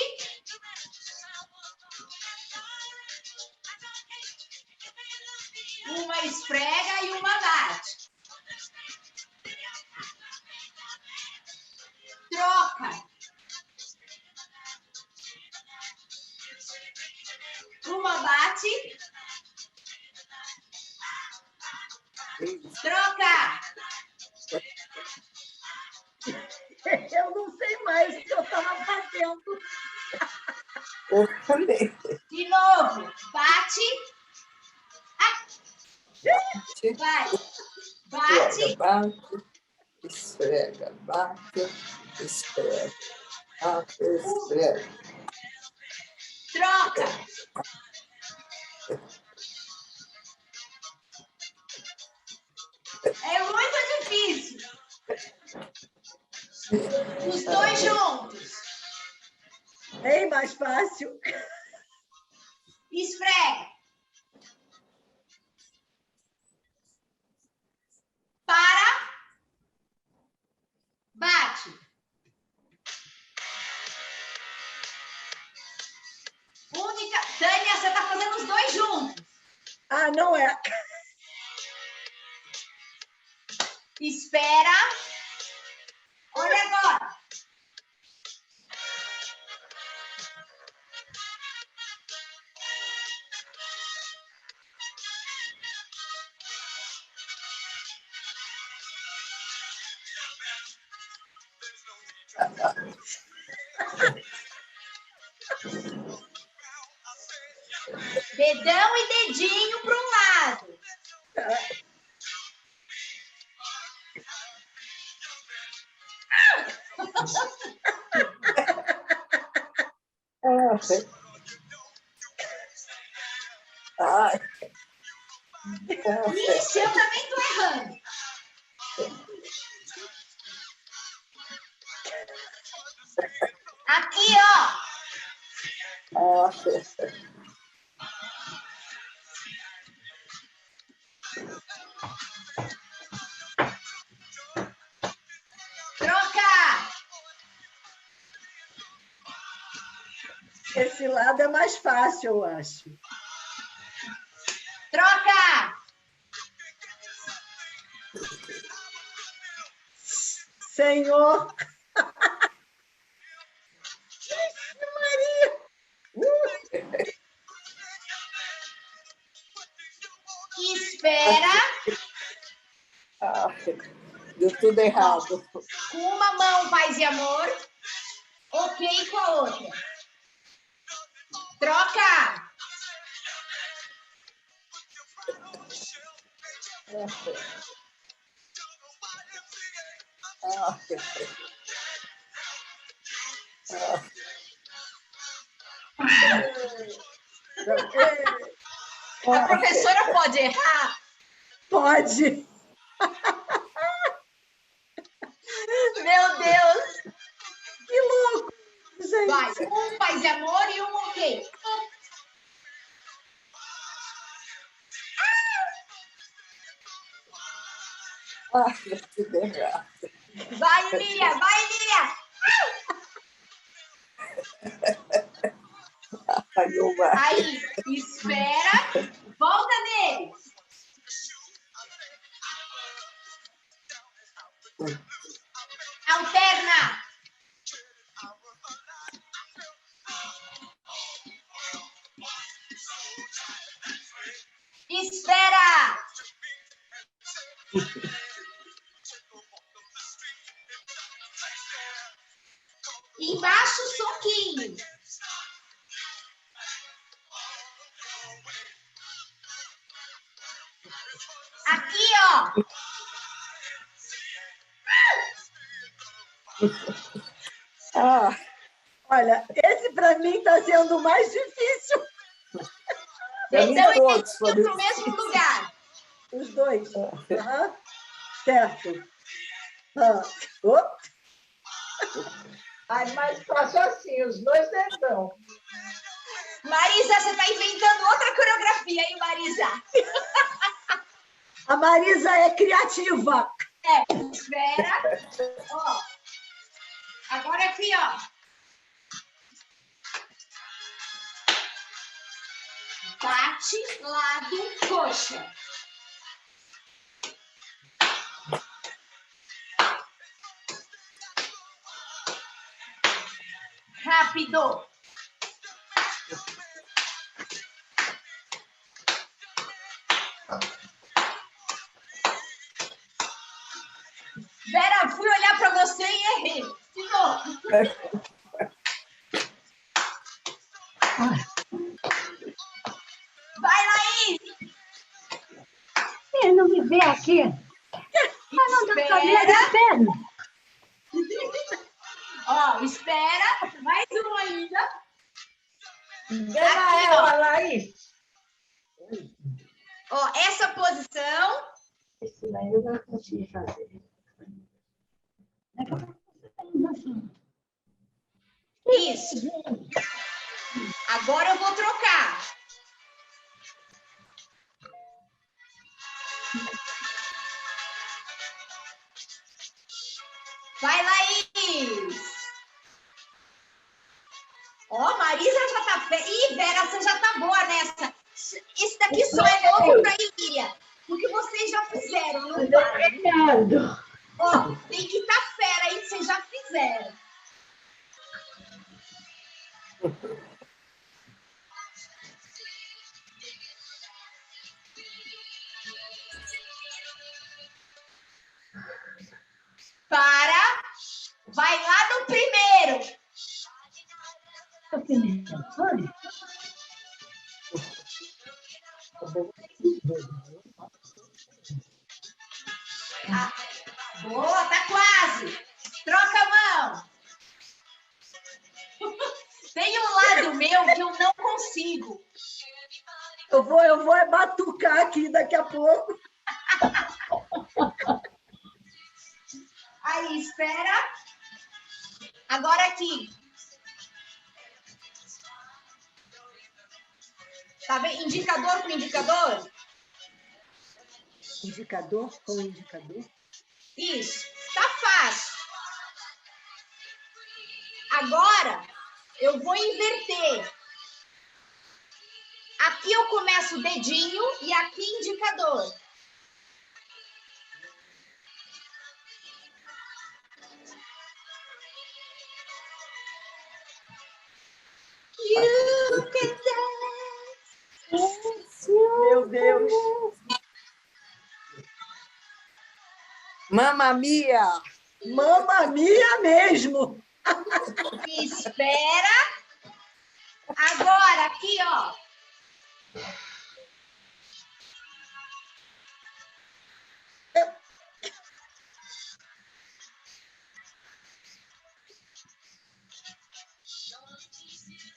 Uma esfrega e uma bate. Troca. Uma bate. Troca. Eu não sei mais o que eu estava fazendo. Eu também. De novo. Bate. Vai. Bate. Bate, esfrega, bate, esfrega, bate, esfrega. Troca. É muito difícil. Os dois juntos. Bem mais fácil. Esfrega. Para. Bate. Única. Tânia, você está fazendo os dois juntos. Ah, não é. Espera. Olha agora. Dedão e dedinho para um lado. Ai. Ixi, eu também estou errando. Aqui, ó. Troca. Esse lado é mais fácil, eu acho. Troca. Senhor. Maria. Espera. Deu tudo errado. Com uma mão, paz e amor. Ok com a outra. Troca. A professora pode errar? Pode. Meu Deus. Que louco, gente. Vai, um paz e amor e um ok. Tudo errado. Vai, Lia, vai, Lia. Aí, espera. Volta nele. Alterna. Espera. Embaixo, soquinho. Olha, esse para mim está sendo o mais difícil. Então, eles iam para o mesmo lugar. Os dois. Certo. Mas passou assim, os dois dedão. Marisa, você está inventando outra coreografia, hein, Marisa? A Marisa é criativa. Espera. Ó. Agora aqui, ó. Bate, lado, coxa. Rápido. Vera, fui olhar para você e errei. De novo. Vai, Laís. Ele não me vê aqui. Mas não dá pra ver a perna. Ó, espera. Mais um ainda. Ganha ela, Laís. Ó, essa posição. Esse daí eu não consigo fazer. Isso. Agora eu vou trocar. Vai, Laís. Ó, Marisa já tá... Ih, Vera, você já tá boa nessa. Esse daqui só é novo pra Ilíria. Porque vocês já fizeram, não vai? Ó, tem que estar fera aí que vocês já fizeram. Para. Vai lá no primeiro. Boa, tá quase. Troca a mão. Tem um lado meu que eu não consigo. Eu vou batucar aqui daqui a pouco. Aí, espera. Agora aqui. Tá vendo? Indicador com indicador? Indicador com indicador? Isso. Tá fácil. Agora, eu vou inverter. Aqui eu começo o dedinho e aqui indicador. You can dance. Meu Deus. Mamma mia! Mamma mia mesmo. Espera. Agora, aqui, ó.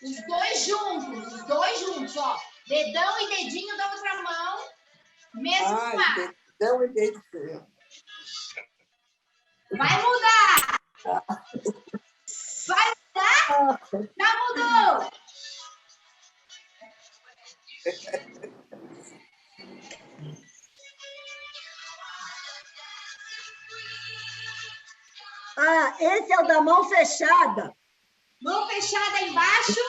Os dois juntos, ó. Dedão e dedinho da outra mão. Mesmo passo. Dedão e dedinho. Vai mudar. Vai mudar? Já mudou. Ah, esse é o da mão fechada. Mão fechada embaixo.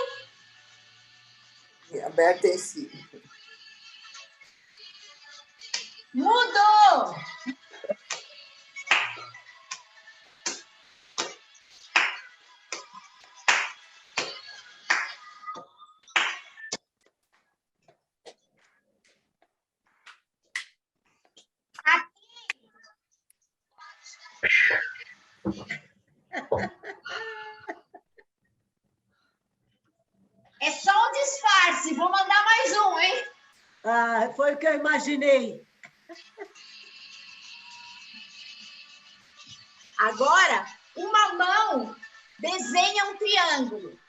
E aberta em cima. Mudou. É só um disfarce. Vou mandar mais um, hein? Ah, foi o que eu imaginei. Agora, uma mão desenha um triângulo.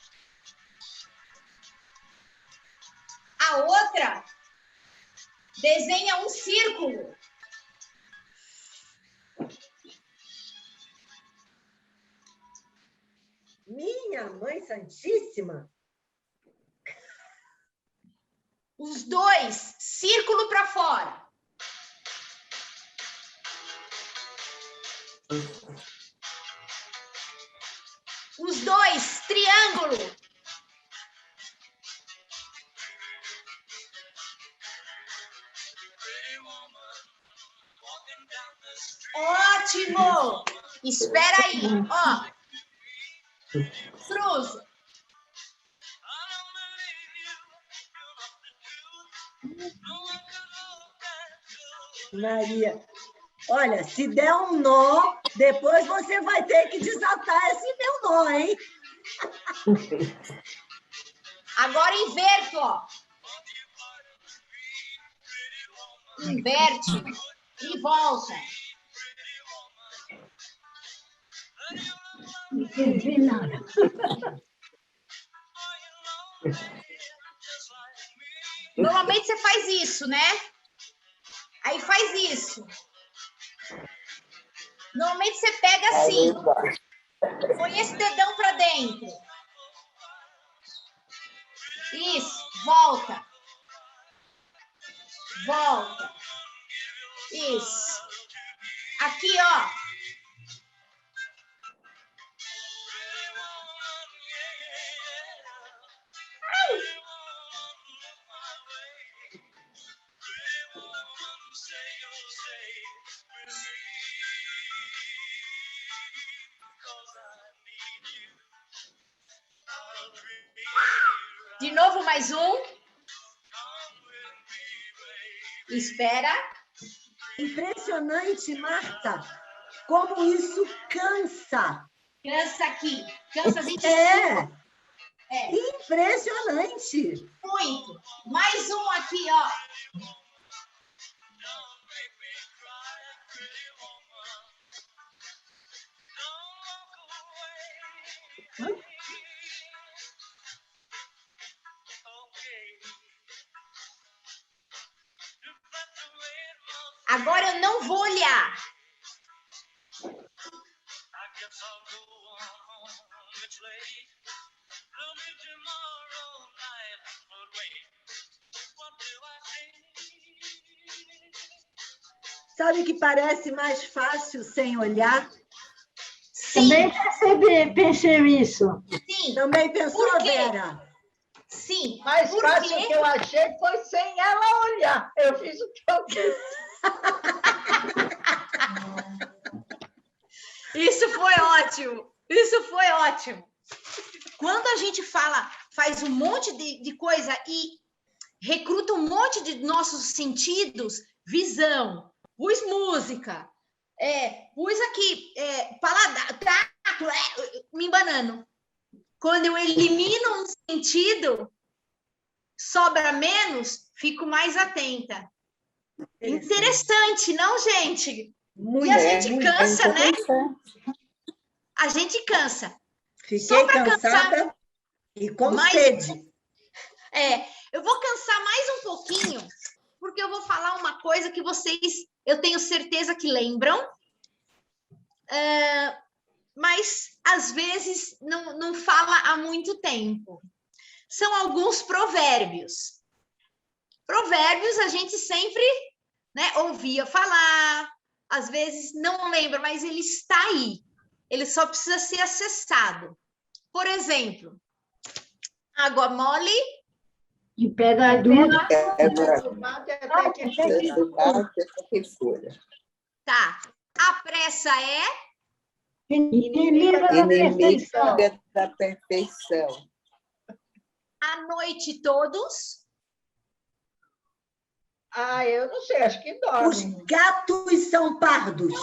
A outra desenha um círculo. Minha Mãe Santíssima! Os dois, círculo para fora. Os dois, triângulo. Ótimo! Espera aí, ó. Cruza. Maria, olha, se der um nó, depois você vai ter que desatar esse meu nó, hein? Agora inverto, ó. Inverte e volta. Não entendi nada. Normalmente você faz isso, né? Aí faz isso. Normalmente você pega assim. Põe esse dedão para dentro. Isso, volta. Volta. Isso. Aqui, ó. De novo, mais um. Espera. Impressionante, Marta, como isso cansa. Cansa aqui. Cansa a gente. É. Impressionante. Muito. Mais um aqui, ó. Agora eu não vou olhar. Sabe que parece mais fácil sem olhar? Sim. Também pensei isso. Sim. Também pensou, Vera? Sim. Mais fácil que eu achei foi sem ela olhar. Eu fiz o que eu quis. Isso foi ótimo. Isso foi ótimo. Quando a gente faz um monte de coisa e recruta um monte de nossos sentidos, visão, pus música, pus aqui, paladar, tato, me embanando. Quando eu elimino um sentido, sobra menos, fico mais atenta. Interessante, não, gente? Muito, e a gente cansa, né? A gente cansa. Fiquei cansada e com sede. Eu vou cansar mais um pouquinho, porque eu vou falar uma coisa que vocês, eu tenho certeza que lembram, mas às vezes não fala há muito tempo. São alguns provérbios. Provérbios a gente sempre, né, ouvia falar, às vezes não lembra, mas ele está aí. Ele só precisa ser acessado. Por exemplo, água mole De pedra dura. Tá. A pressa é Inimiga da perfeição. à noite todos. Eu não sei, acho que Os dorme. gatos são pardos.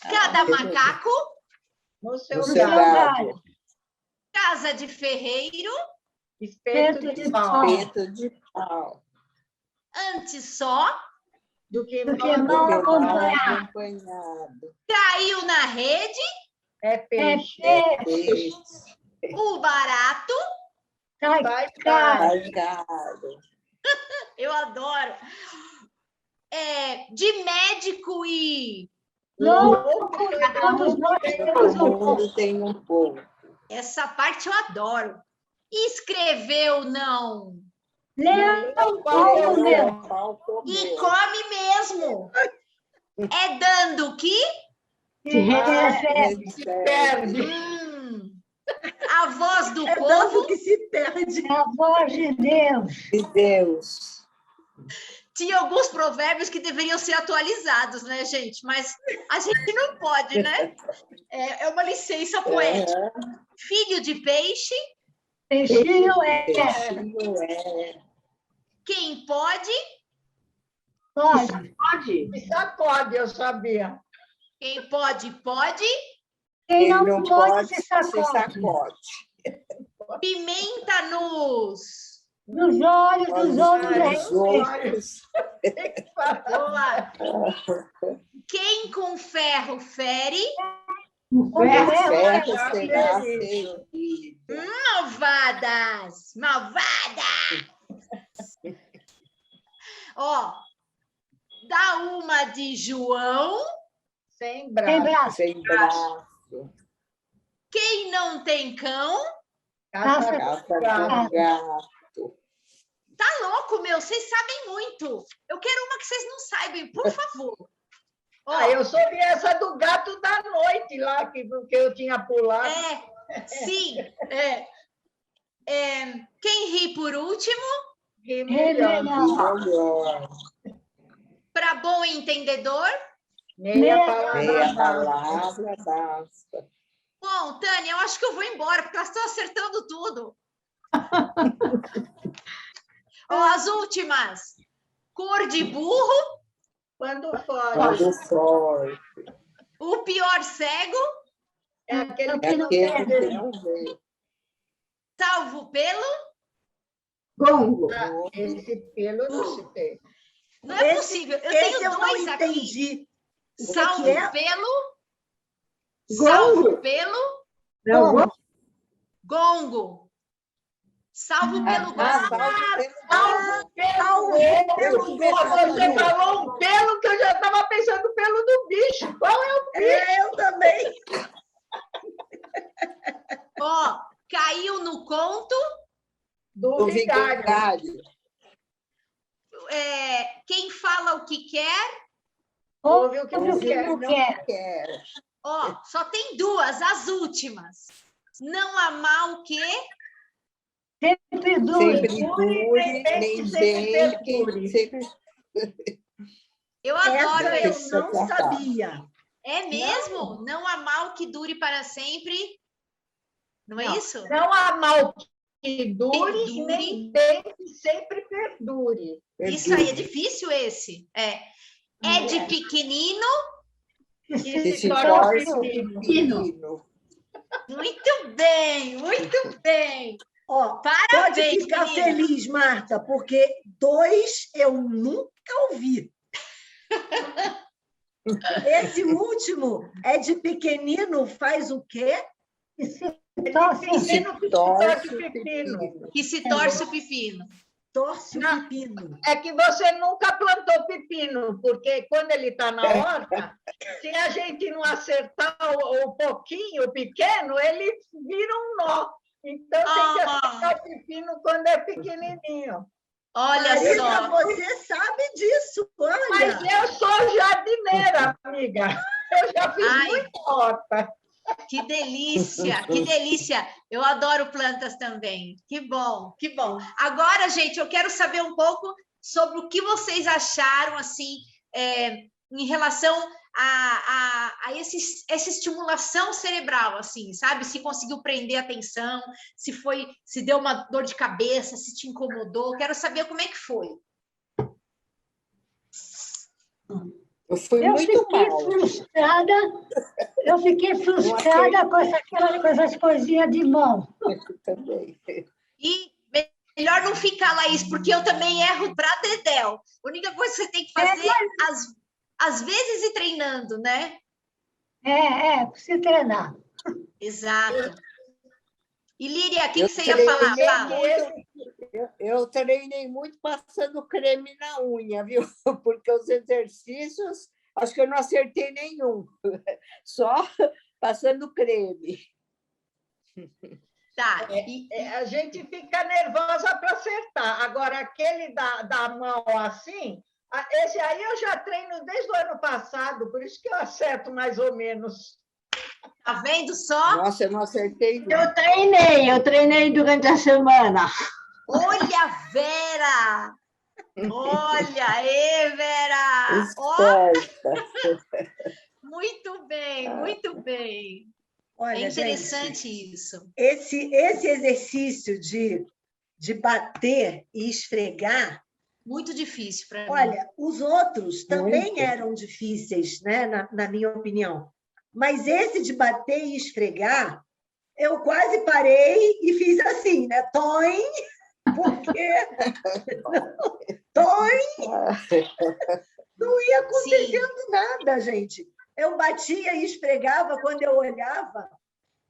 Cada macaco. No seu seu galho. Casa de ferreiro. Espeto de pau. Espeto de pau. Antes só. Do que mal acompanhado. Caiu na rede. É peixe. O barato. Sai caro. Eu adoro. De médico e... Todos nós temos um pouco. Tem um pouco. Essa parte eu adoro. Escreveu, não. Leu, E come mesmo. É dando que? Se Perde. A voz do Dando povo. que se perde. a voz de Deus. De Deus. Tinha alguns provérbios que deveriam ser atualizados, né, gente? Mas a gente não pode, né? É uma licença poética. Filho de peixe. Peixinho Quem pode? pode. Me sacode, eu sabia. Quem pode, pode. Quem não pode se sacode. Pimenta nos... Nos olhos dos outros. Boa. Quem com ferro fere. Ferro será ferido. Malvadas! Malvadas! Ó, dá uma de João. Sem Tem braço. Sem braço. Quem não tem cão. Caça Caça gato. Tá louco, meu? Vocês sabem muito. Eu quero uma que vocês não saibam, por favor. Ó, eu soube essa do gato da noite lá, que eu tinha pulado. sim. Quem ri por último. Que melhor. Melhor. Para bom entendedor. Meia palavra. Palavra basta. Bom, Tânia, eu acho que eu vou embora, porque elas estão acertando tudo. Ó, as últimas. Cor de burro. Quando foge. Quando foge. O pior cego. É aquele que não vê. Salvo pelo. Gongo. Esse pelo eu não citei. Não é possível. Eu tenho dois aqui. Entendi. Salvo pelo. Gongo. Salvo pelo. Não, Gongo. Salvo pelo gongo. Pelo você falou um pelo que eu já estava pensando pelo do bicho. Qual é o bicho? Eu também. Ó, caiu no conto. Do vigário. Quem fala o que quer. Ouve o que Ouve não o que quer. não quer. Ó, só tem duas, as últimas. Não amar o quê? Sempre dure. Sempre dure, nem bem, quem sempre... Eu adoro Essa eu esse. não sabia. É mesmo? Não amar o que dure para sempre. Não é isso? Não há mal que dure, Perdure. nem bem que sempre perdure. Isso aí é difícil, esse. É de pequenino. Que se torna torce um pepino. pepino. Muito bem, muito bem. Ó, Parabéns, pode ficar menina. feliz, Marta, porque 2 eu nunca ouvi. Esse último é de pequenino, faz o quê? Pepino que torce pepino. Que se torce o pepino. Torce o Não. pepino. É que você nunca plantou pepino, porque quando ele está na horta, se a gente não acertar o pouquinho, o pequeno, ele vira um nó. Então tem que acertar o pepino quando é pequenininho. Olha Marisa, só. você sabe disso, olha. Mas eu sou jardineira, amiga. Eu já fiz muita horta. Que delícia, que delícia. Eu adoro plantas também. Que bom, que bom. Agora, gente, eu quero saber um pouco sobre o que vocês acharam, assim, em relação a essa estimulação cerebral, assim, sabe? Se conseguiu prender a atenção, se deu uma dor de cabeça, se te incomodou. Quero saber como é que foi. Eu fui muito mal. Eu fiquei frustrada com essas coisinhas de mão. Também. E Melhor não ficar, Laís, porque eu também erro para dedéu. A única coisa que você tem que fazer, às vezes, ir treinando, né? Precisa treinar. Exato. E, Líria, o que você ia falar? Eu treinei muito passando creme na unha, viu? Porque os exercícios, acho que eu não acertei nenhum. Só passando creme. Tá. A gente fica nervosa para acertar. Agora, aquele da mão assim, esse aí eu já treino desde o ano passado, por isso que eu acerto mais ou menos. Tá vendo só? Nossa, eu não acertei. Eu treinei durante a semana. Olha, Vera! Olha, Vera! Muito bem, muito bem. Olha, é interessante gente, isso. Esse exercício de bater e esfregar. Muito difícil para mim. Olha, os outros também eram difíceis, né, na minha opinião. Mas esse de bater e esfregar, eu quase parei e fiz assim, né? Toim, porque não ia acontecendo nada, gente. Eu batia e esfregava quando eu olhava,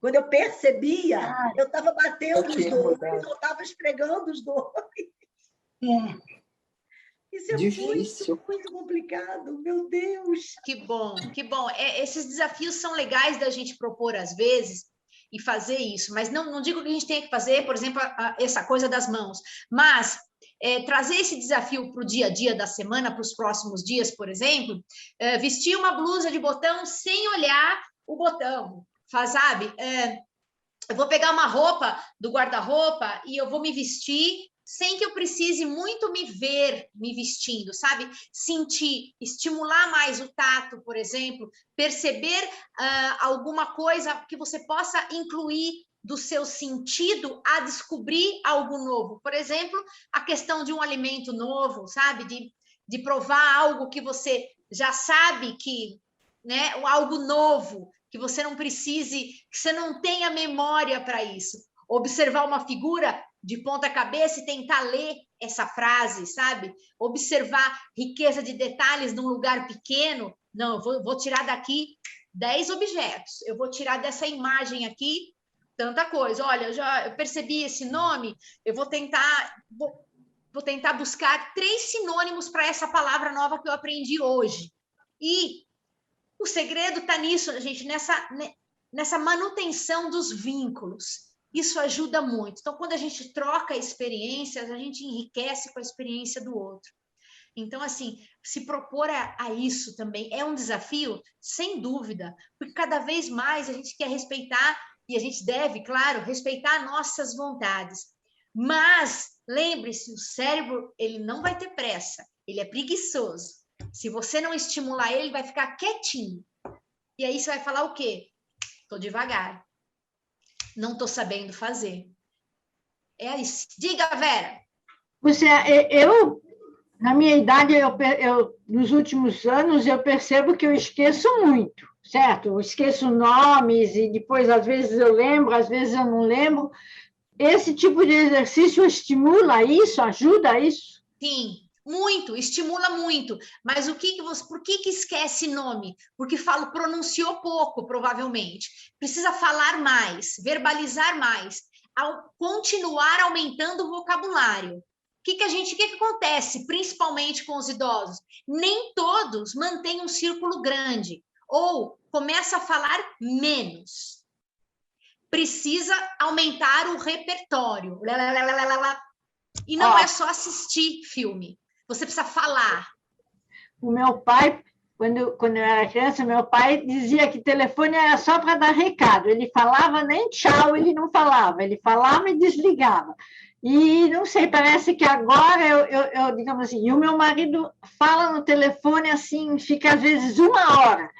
quando eu percebia, eu estava batendo os dois, eu estava esfregando os dois. Isso é difícil. Muito complicado, meu Deus. Que bom, que bom. Esses desafios são legais da gente propor às vezes e fazer isso, mas não digo que a gente tenha que fazer, por exemplo, essa coisa das mãos, mas trazer esse desafio para o dia a dia da semana, para os próximos dias, por exemplo, vestir uma blusa de botão sem olhar o botão, sabe? Eu vou pegar uma roupa do guarda-roupa e eu vou me vestir sem que eu precise muito me ver me vestindo, sabe? Sentir, estimular mais o tato, por exemplo, perceber alguma coisa que você possa incluir do seu sentido a descobrir algo novo. Por exemplo, a questão de um alimento novo, sabe? De provar algo que você já sabe que, né? Algo novo, que você não precise, que você não tenha memória para isso. Observar uma figura de ponta cabeça e tentar ler essa frase, sabe? Observar riqueza de detalhes num lugar pequeno. Não, eu vou tirar daqui 10 objetos. Eu vou tirar dessa imagem aqui tanta coisa. Olha, eu percebi esse nome, eu vou tentar buscar 3 sinônimos para essa palavra nova que eu aprendi hoje. E o segredo está nisso, gente, nessa manutenção dos vínculos. Isso ajuda muito. Então, quando a gente troca experiências, a gente enriquece com a experiência do outro. Então, assim, se propor a isso também é um desafio, sem dúvida, porque cada vez mais a gente quer respeitar, e a gente deve, claro, respeitar nossas vontades. Mas, lembre-se, o cérebro, ele não vai ter pressa, ele é preguiçoso. Se você não estimular ele, vai ficar quietinho. E aí você vai falar o quê? Estou devagar. Não estou sabendo fazer. É isso. Diga, Vera. Na minha idade, nos últimos anos, eu percebo que eu esqueço muito, certo? Eu esqueço nomes e depois, às vezes, eu lembro, às vezes eu não lembro. Esse tipo de exercício estimula isso, ajuda isso? Sim, muito, estimula muito. Mas por que esquece nome? Porque pronunciou pouco, provavelmente. Precisa falar mais, verbalizar mais, continuar aumentando o vocabulário. O que acontece, principalmente com os idosos? Nem todos mantêm um círculo grande, ou começa a falar menos. Precisa aumentar o repertório. E não é só assistir filme. Você precisa falar. O meu pai, quando eu era criança, meu pai dizia que telefone era só para dar recado. Ele falava nem tchau, ele não falava. Ele falava e desligava. E não sei, parece que agora eu digamos assim, e o meu marido fala no telefone assim, fica às vezes 1 hora.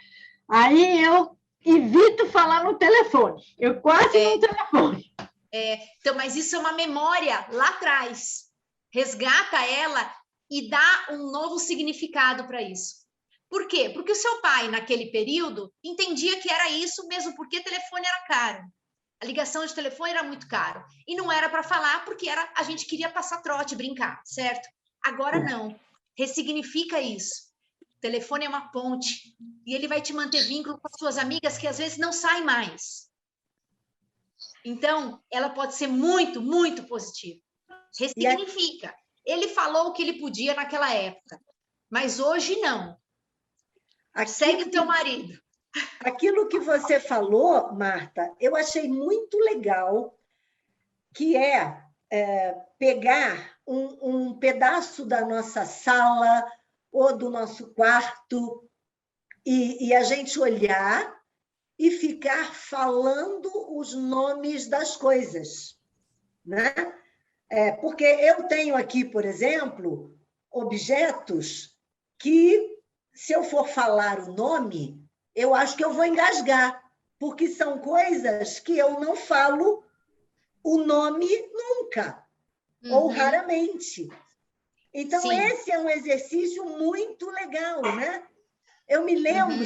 Aí eu evito falar no telefone. Eu quase no telefone. Então, mas isso é uma memória lá atrás. Resgata ela e dá um novo significado para isso. Por quê? Porque o seu pai, naquele período, entendia que era isso mesmo, porque telefone era caro. A ligação de telefone era muito caro. E não era para falar porque a gente queria passar trote, brincar, certo? Agora não. Ressignifica isso. O telefone é uma ponte. E ele vai te manter vínculo com as suas amigas que às vezes não saem mais. Então, ela pode ser muito, muito positiva. Ressignifica. Ele falou o que ele podia naquela época. Mas hoje não. Segue o teu marido. Aquilo que você falou, Marta, eu achei muito legal, que é pegar um pedaço da nossa sala ou do nosso quarto e a gente olhar e ficar falando os nomes das coisas, né? Porque eu tenho aqui, por exemplo, objetos que, se eu for falar o nome, eu acho que eu vou engasgar, porque são coisas que eu não falo o nome nunca, ou raramente. Então, sim, esse é um exercício muito legal, né? Eu me lembro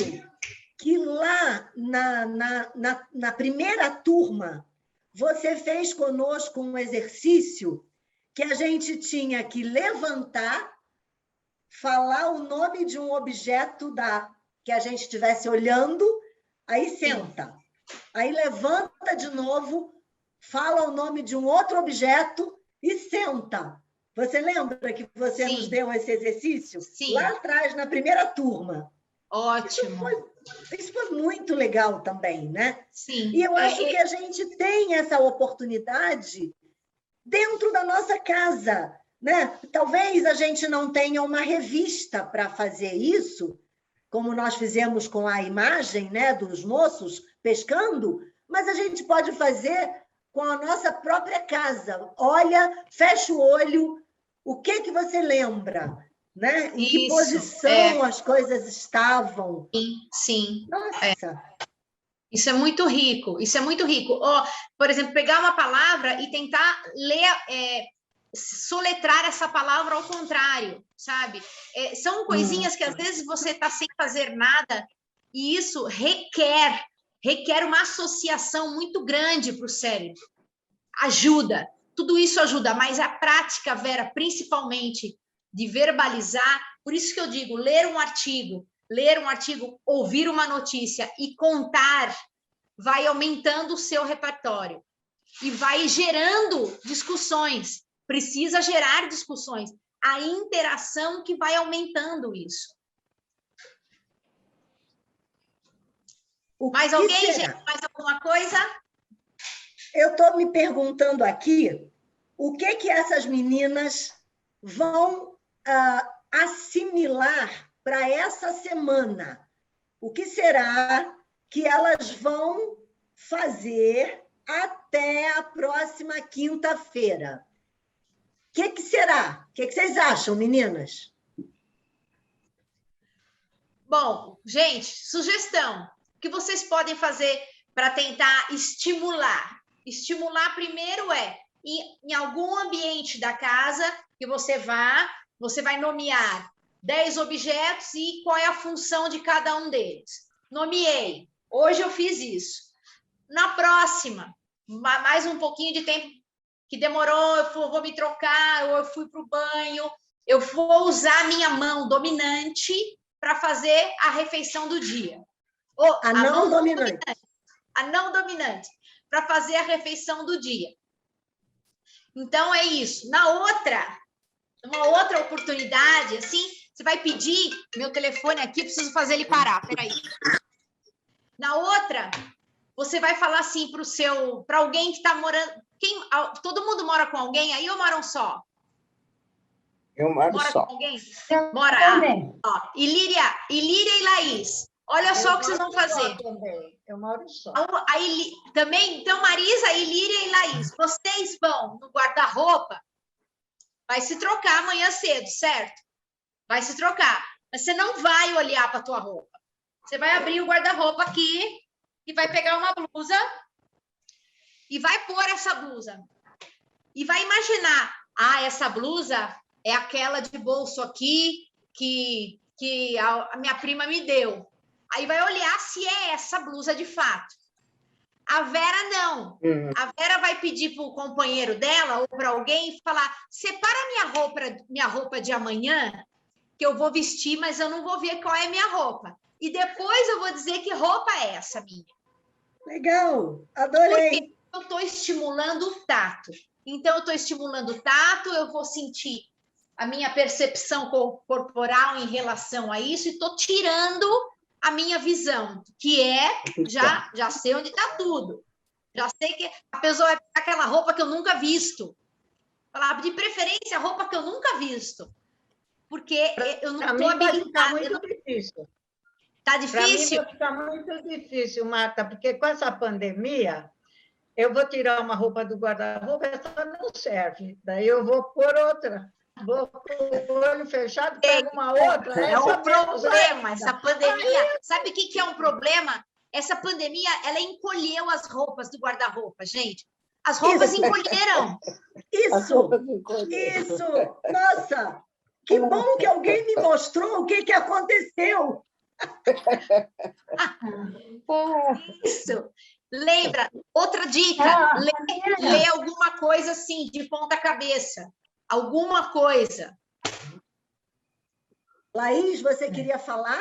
que lá na primeira turma, você fez conosco um exercício que a gente tinha que levantar, falar o nome de um objeto que a gente estivesse olhando, aí senta. Sim. Aí levanta de novo, fala o nome de um outro objeto e senta. Você lembra que você nos deu esse exercício? Sim. Lá atrás, na primeira turma. Ótimo. Isso foi muito legal também, né? Sim. E eu acho que a gente tem essa oportunidade dentro da nossa casa, né? Talvez a gente não tenha uma revista para fazer isso, como nós fizemos com a imagem, né, dos moços pescando, mas a gente pode fazer com a nossa própria casa. Olha, fecha o olho, o que você lembra? Né? Em que posição as coisas estavam. Sim, sim. Nossa! Isso é muito rico, isso é muito rico. Por exemplo, pegar uma palavra e tentar ler, soletrar essa palavra ao contrário, sabe? São coisinhas que às vezes você está sem fazer nada e isso requer uma associação muito grande para o cérebro. Ajuda, tudo isso ajuda, mas a prática, Vera, principalmente de verbalizar, por isso que eu digo, ler um artigo, ouvir uma notícia e contar, vai aumentando o seu repertório e vai gerando discussões. Precisa gerar discussões. A interação que vai aumentando isso. Mais alguém, gente? Mais alguma coisa? Eu estou me perguntando aqui o que essas meninas vão assimilar para essa semana. O que será que elas vão fazer até a próxima quinta-feira? O que será? O que vocês acham, meninas? Bom, gente, sugestão. O que vocês podem fazer para tentar estimular? Estimular primeiro em algum ambiente da casa que você vai nomear 10 objetos e qual é a função de cada um deles. Nomeei. Hoje eu fiz isso. Na próxima, mais um pouquinho de tempo que demorou, eu vou me trocar, ou eu fui para o banho, eu vou usar a minha mão dominante para fazer a refeição do dia. A não dominante. A não dominante, para fazer a refeição do dia. Então, é isso. Uma outra oportunidade, assim, você vai pedir, meu telefone aqui, eu preciso fazer ele parar, peraí. Na outra, você vai falar assim para alguém que está morando, todo mundo mora com alguém aí ou moram só? Eu moro só. Com alguém? Mora. Ilíria e Laís, olha só o que vocês vão fazer. Eu moro só. Também, então, Marisa, Ilíria e Laís, vocês vão no guarda-roupa, vai se trocar amanhã cedo, certo? Vai se trocar. Mas você não vai olhar para a tua roupa. Você vai abrir o guarda-roupa aqui e vai pegar uma blusa e vai pôr essa blusa. E vai imaginar, essa blusa é aquela de bolso aqui que a minha prima me deu. Aí vai olhar se é essa blusa de fato. A Vera não. A Vera vai pedir para o companheiro dela ou para alguém falar: separa minha roupa de amanhã, que eu vou vestir, mas eu não vou ver qual é a minha roupa. E depois eu vou dizer que roupa é essa minha. Legal, adorei. Porque eu estou estimulando o tato. Então, eu estou estimulando o tato, eu vou sentir a minha percepção corporal em relação a isso e estou tirando a minha visão, que é, já sei onde está tudo. Já sei que a pessoa vai pegar aquela roupa que eu nunca visto. Falar, de preferência, roupa que eu nunca visto. Porque eu não estou habilitada. Muito difícil. Está difícil? Para mim vai ficar muito difícil, Marta, porque com essa pandemia, eu vou tirar uma roupa do guarda-roupa, essa não serve. Daí eu vou pôr outra. Vou com o olho fechado, pego uma outra. É um problema, essa pandemia. Sabe o que é um problema? Essa pandemia, ela encolheu as roupas do guarda-roupa, gente. As roupas encolheram. Isso. Nossa, que bom que alguém me mostrou o que aconteceu. Isso. Lembra, outra dica, lê alguma coisa assim, de ponta cabeça. Alguma coisa. Laís, você queria falar?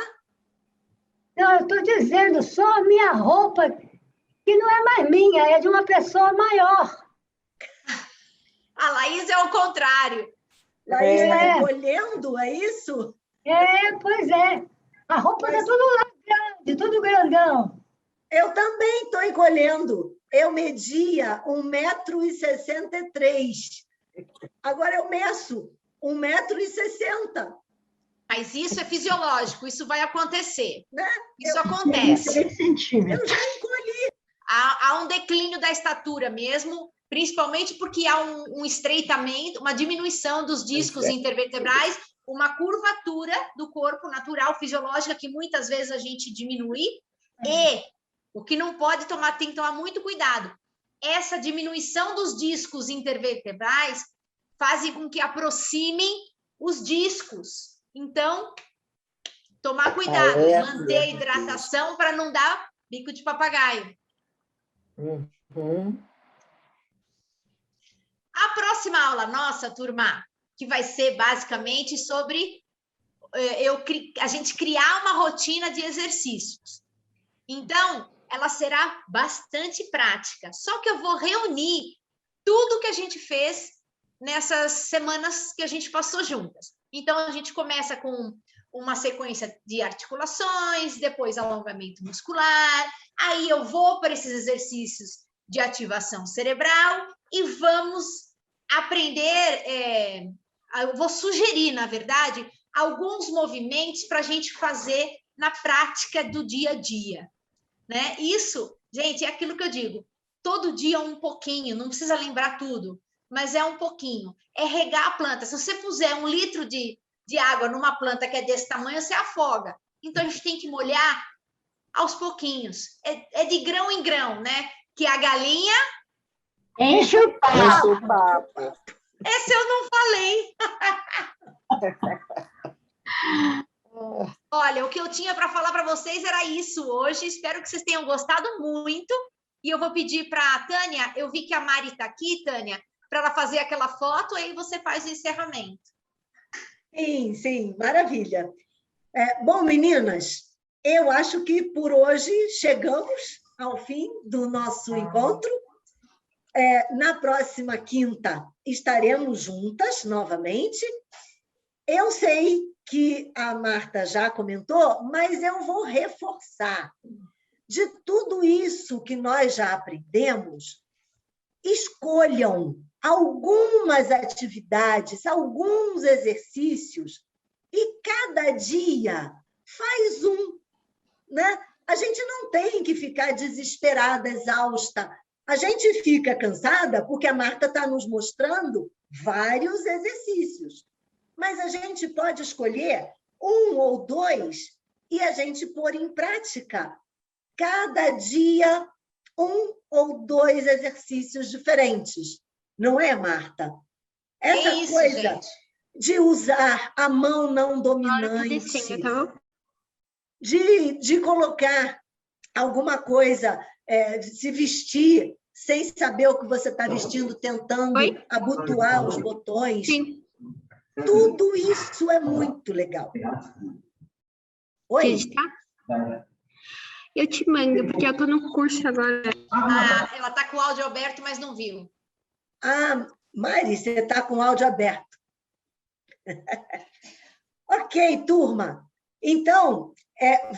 Não, eu estou dizendo só a minha roupa, que não é mais minha, é de uma pessoa maior. A Laís é o contrário. Laís está encolhendo, é isso? Pois é. A roupa está tudo lá grande, tudo grandão. Eu também estou encolhendo. Eu media 1,63 m. Agora eu meço 1,60 m. Mas isso é fisiológico, isso vai acontecer. Né? Isso acontece. 3 centímetros. Eu já encolhi. Há um declínio da estatura mesmo, principalmente porque há um estreitamento, uma diminuição dos discos intervertebrais, uma curvatura do corpo natural, fisiológica, que muitas vezes a gente diminui. E o que não pode tomar, tem que tomar muito cuidado. Essa diminuição dos discos intervertebrais faz com que aproximem os discos. Então, tomar cuidado, manter a hidratação para não dar bico de papagaio. A próxima aula nossa, turma, que vai ser basicamente sobre a gente criar uma rotina de exercícios. Então, ela será bastante prática. Só que eu vou reunir tudo que a gente fez nessas semanas que a gente passou juntas. Então, a gente começa com uma sequência de articulações, depois alongamento muscular, aí eu vou para esses exercícios de ativação cerebral e vamos aprender, eu vou sugerir, na verdade, alguns movimentos para a gente fazer na prática do dia a dia. Né? Isso, gente, é aquilo que eu digo, todo dia um pouquinho, não precisa lembrar tudo, mas é um pouquinho. É regar a planta. Se você puser 1 litro de água numa planta que é desse tamanho, você afoga. Então, a gente tem que molhar aos pouquinhos. É de grão em grão, né? Que a galinha... Enche o papo. Esse eu não falei. Olha, o que eu tinha para falar para vocês era isso hoje. Espero que vocês tenham gostado muito. E eu vou pedir para a Tânia, eu vi que a Mari está aqui, Tânia, para ela fazer aquela foto, aí você faz o encerramento. Sim, maravilha. Bom, meninas, eu acho que por hoje chegamos ao fim do nosso encontro. Na próxima quinta estaremos juntas novamente. Eu sei que a Marta já comentou, mas eu vou reforçar. De tudo isso que nós já aprendemos, escolham algumas atividades, alguns exercícios, e cada dia faz um. Né? A gente não tem que ficar desesperada, exausta. A gente fica cansada porque a Marta está nos mostrando vários exercícios. Mas a gente pode escolher 1 ou 2 e a gente pôr em prática cada dia 1 ou 2 exercícios diferentes. Não é, Marta? Essa coisa, gente, de usar a mão não dominante, de colocar alguma coisa se vestir sem saber o que você está vestindo, tentando abotoar os botões. Sim. Tudo isso é muito legal. Oi? Tá? Eu te mando, porque eu estou no curso agora. Ela está com o áudio aberto, mas não viu. Mari, você está com o áudio aberto. Ok, turma. Então,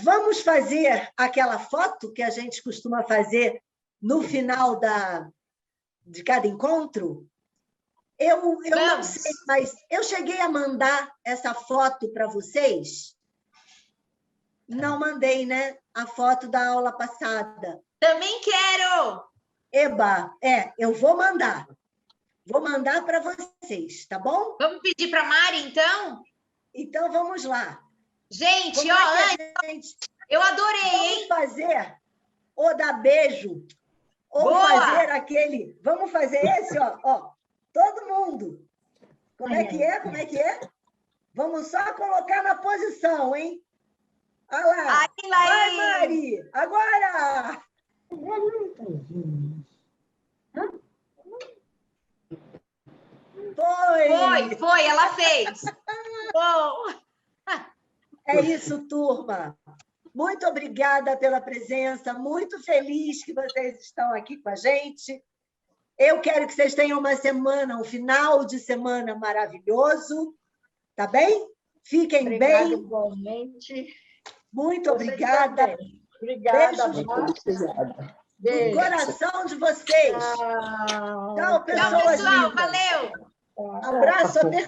vamos fazer aquela foto que a gente costuma fazer no final de cada encontro? Eu não sei, mas eu cheguei a mandar essa foto para vocês? Não mandei, né? A foto da aula passada. Também quero! Eba, eu vou mandar. Vou mandar para vocês, tá bom? Vamos pedir para a Mari, então? Então, vamos lá. Gente, eu adorei, hein? Vamos fazer ou dar beijo, ou Boa! fazer aquele... Vamos fazer esse, ó. Todo mundo. Como é que é? Como é que é? Vamos só colocar na posição, hein? Olha lá. Aí, Laís. Vai, Mari. Agora! Foi, ela fez. Bom. É isso, turma. Muito obrigada pela presença, muito feliz que vocês estão aqui com a gente. Eu quero que vocês tenham um final de semana maravilhoso, tá bem? Fiquem bem. Igualmente. Muito obrigada. Obrigada. No coração de vocês. Tchau, pessoas. Tchau, pessoal. Valeu. Abraço apertado.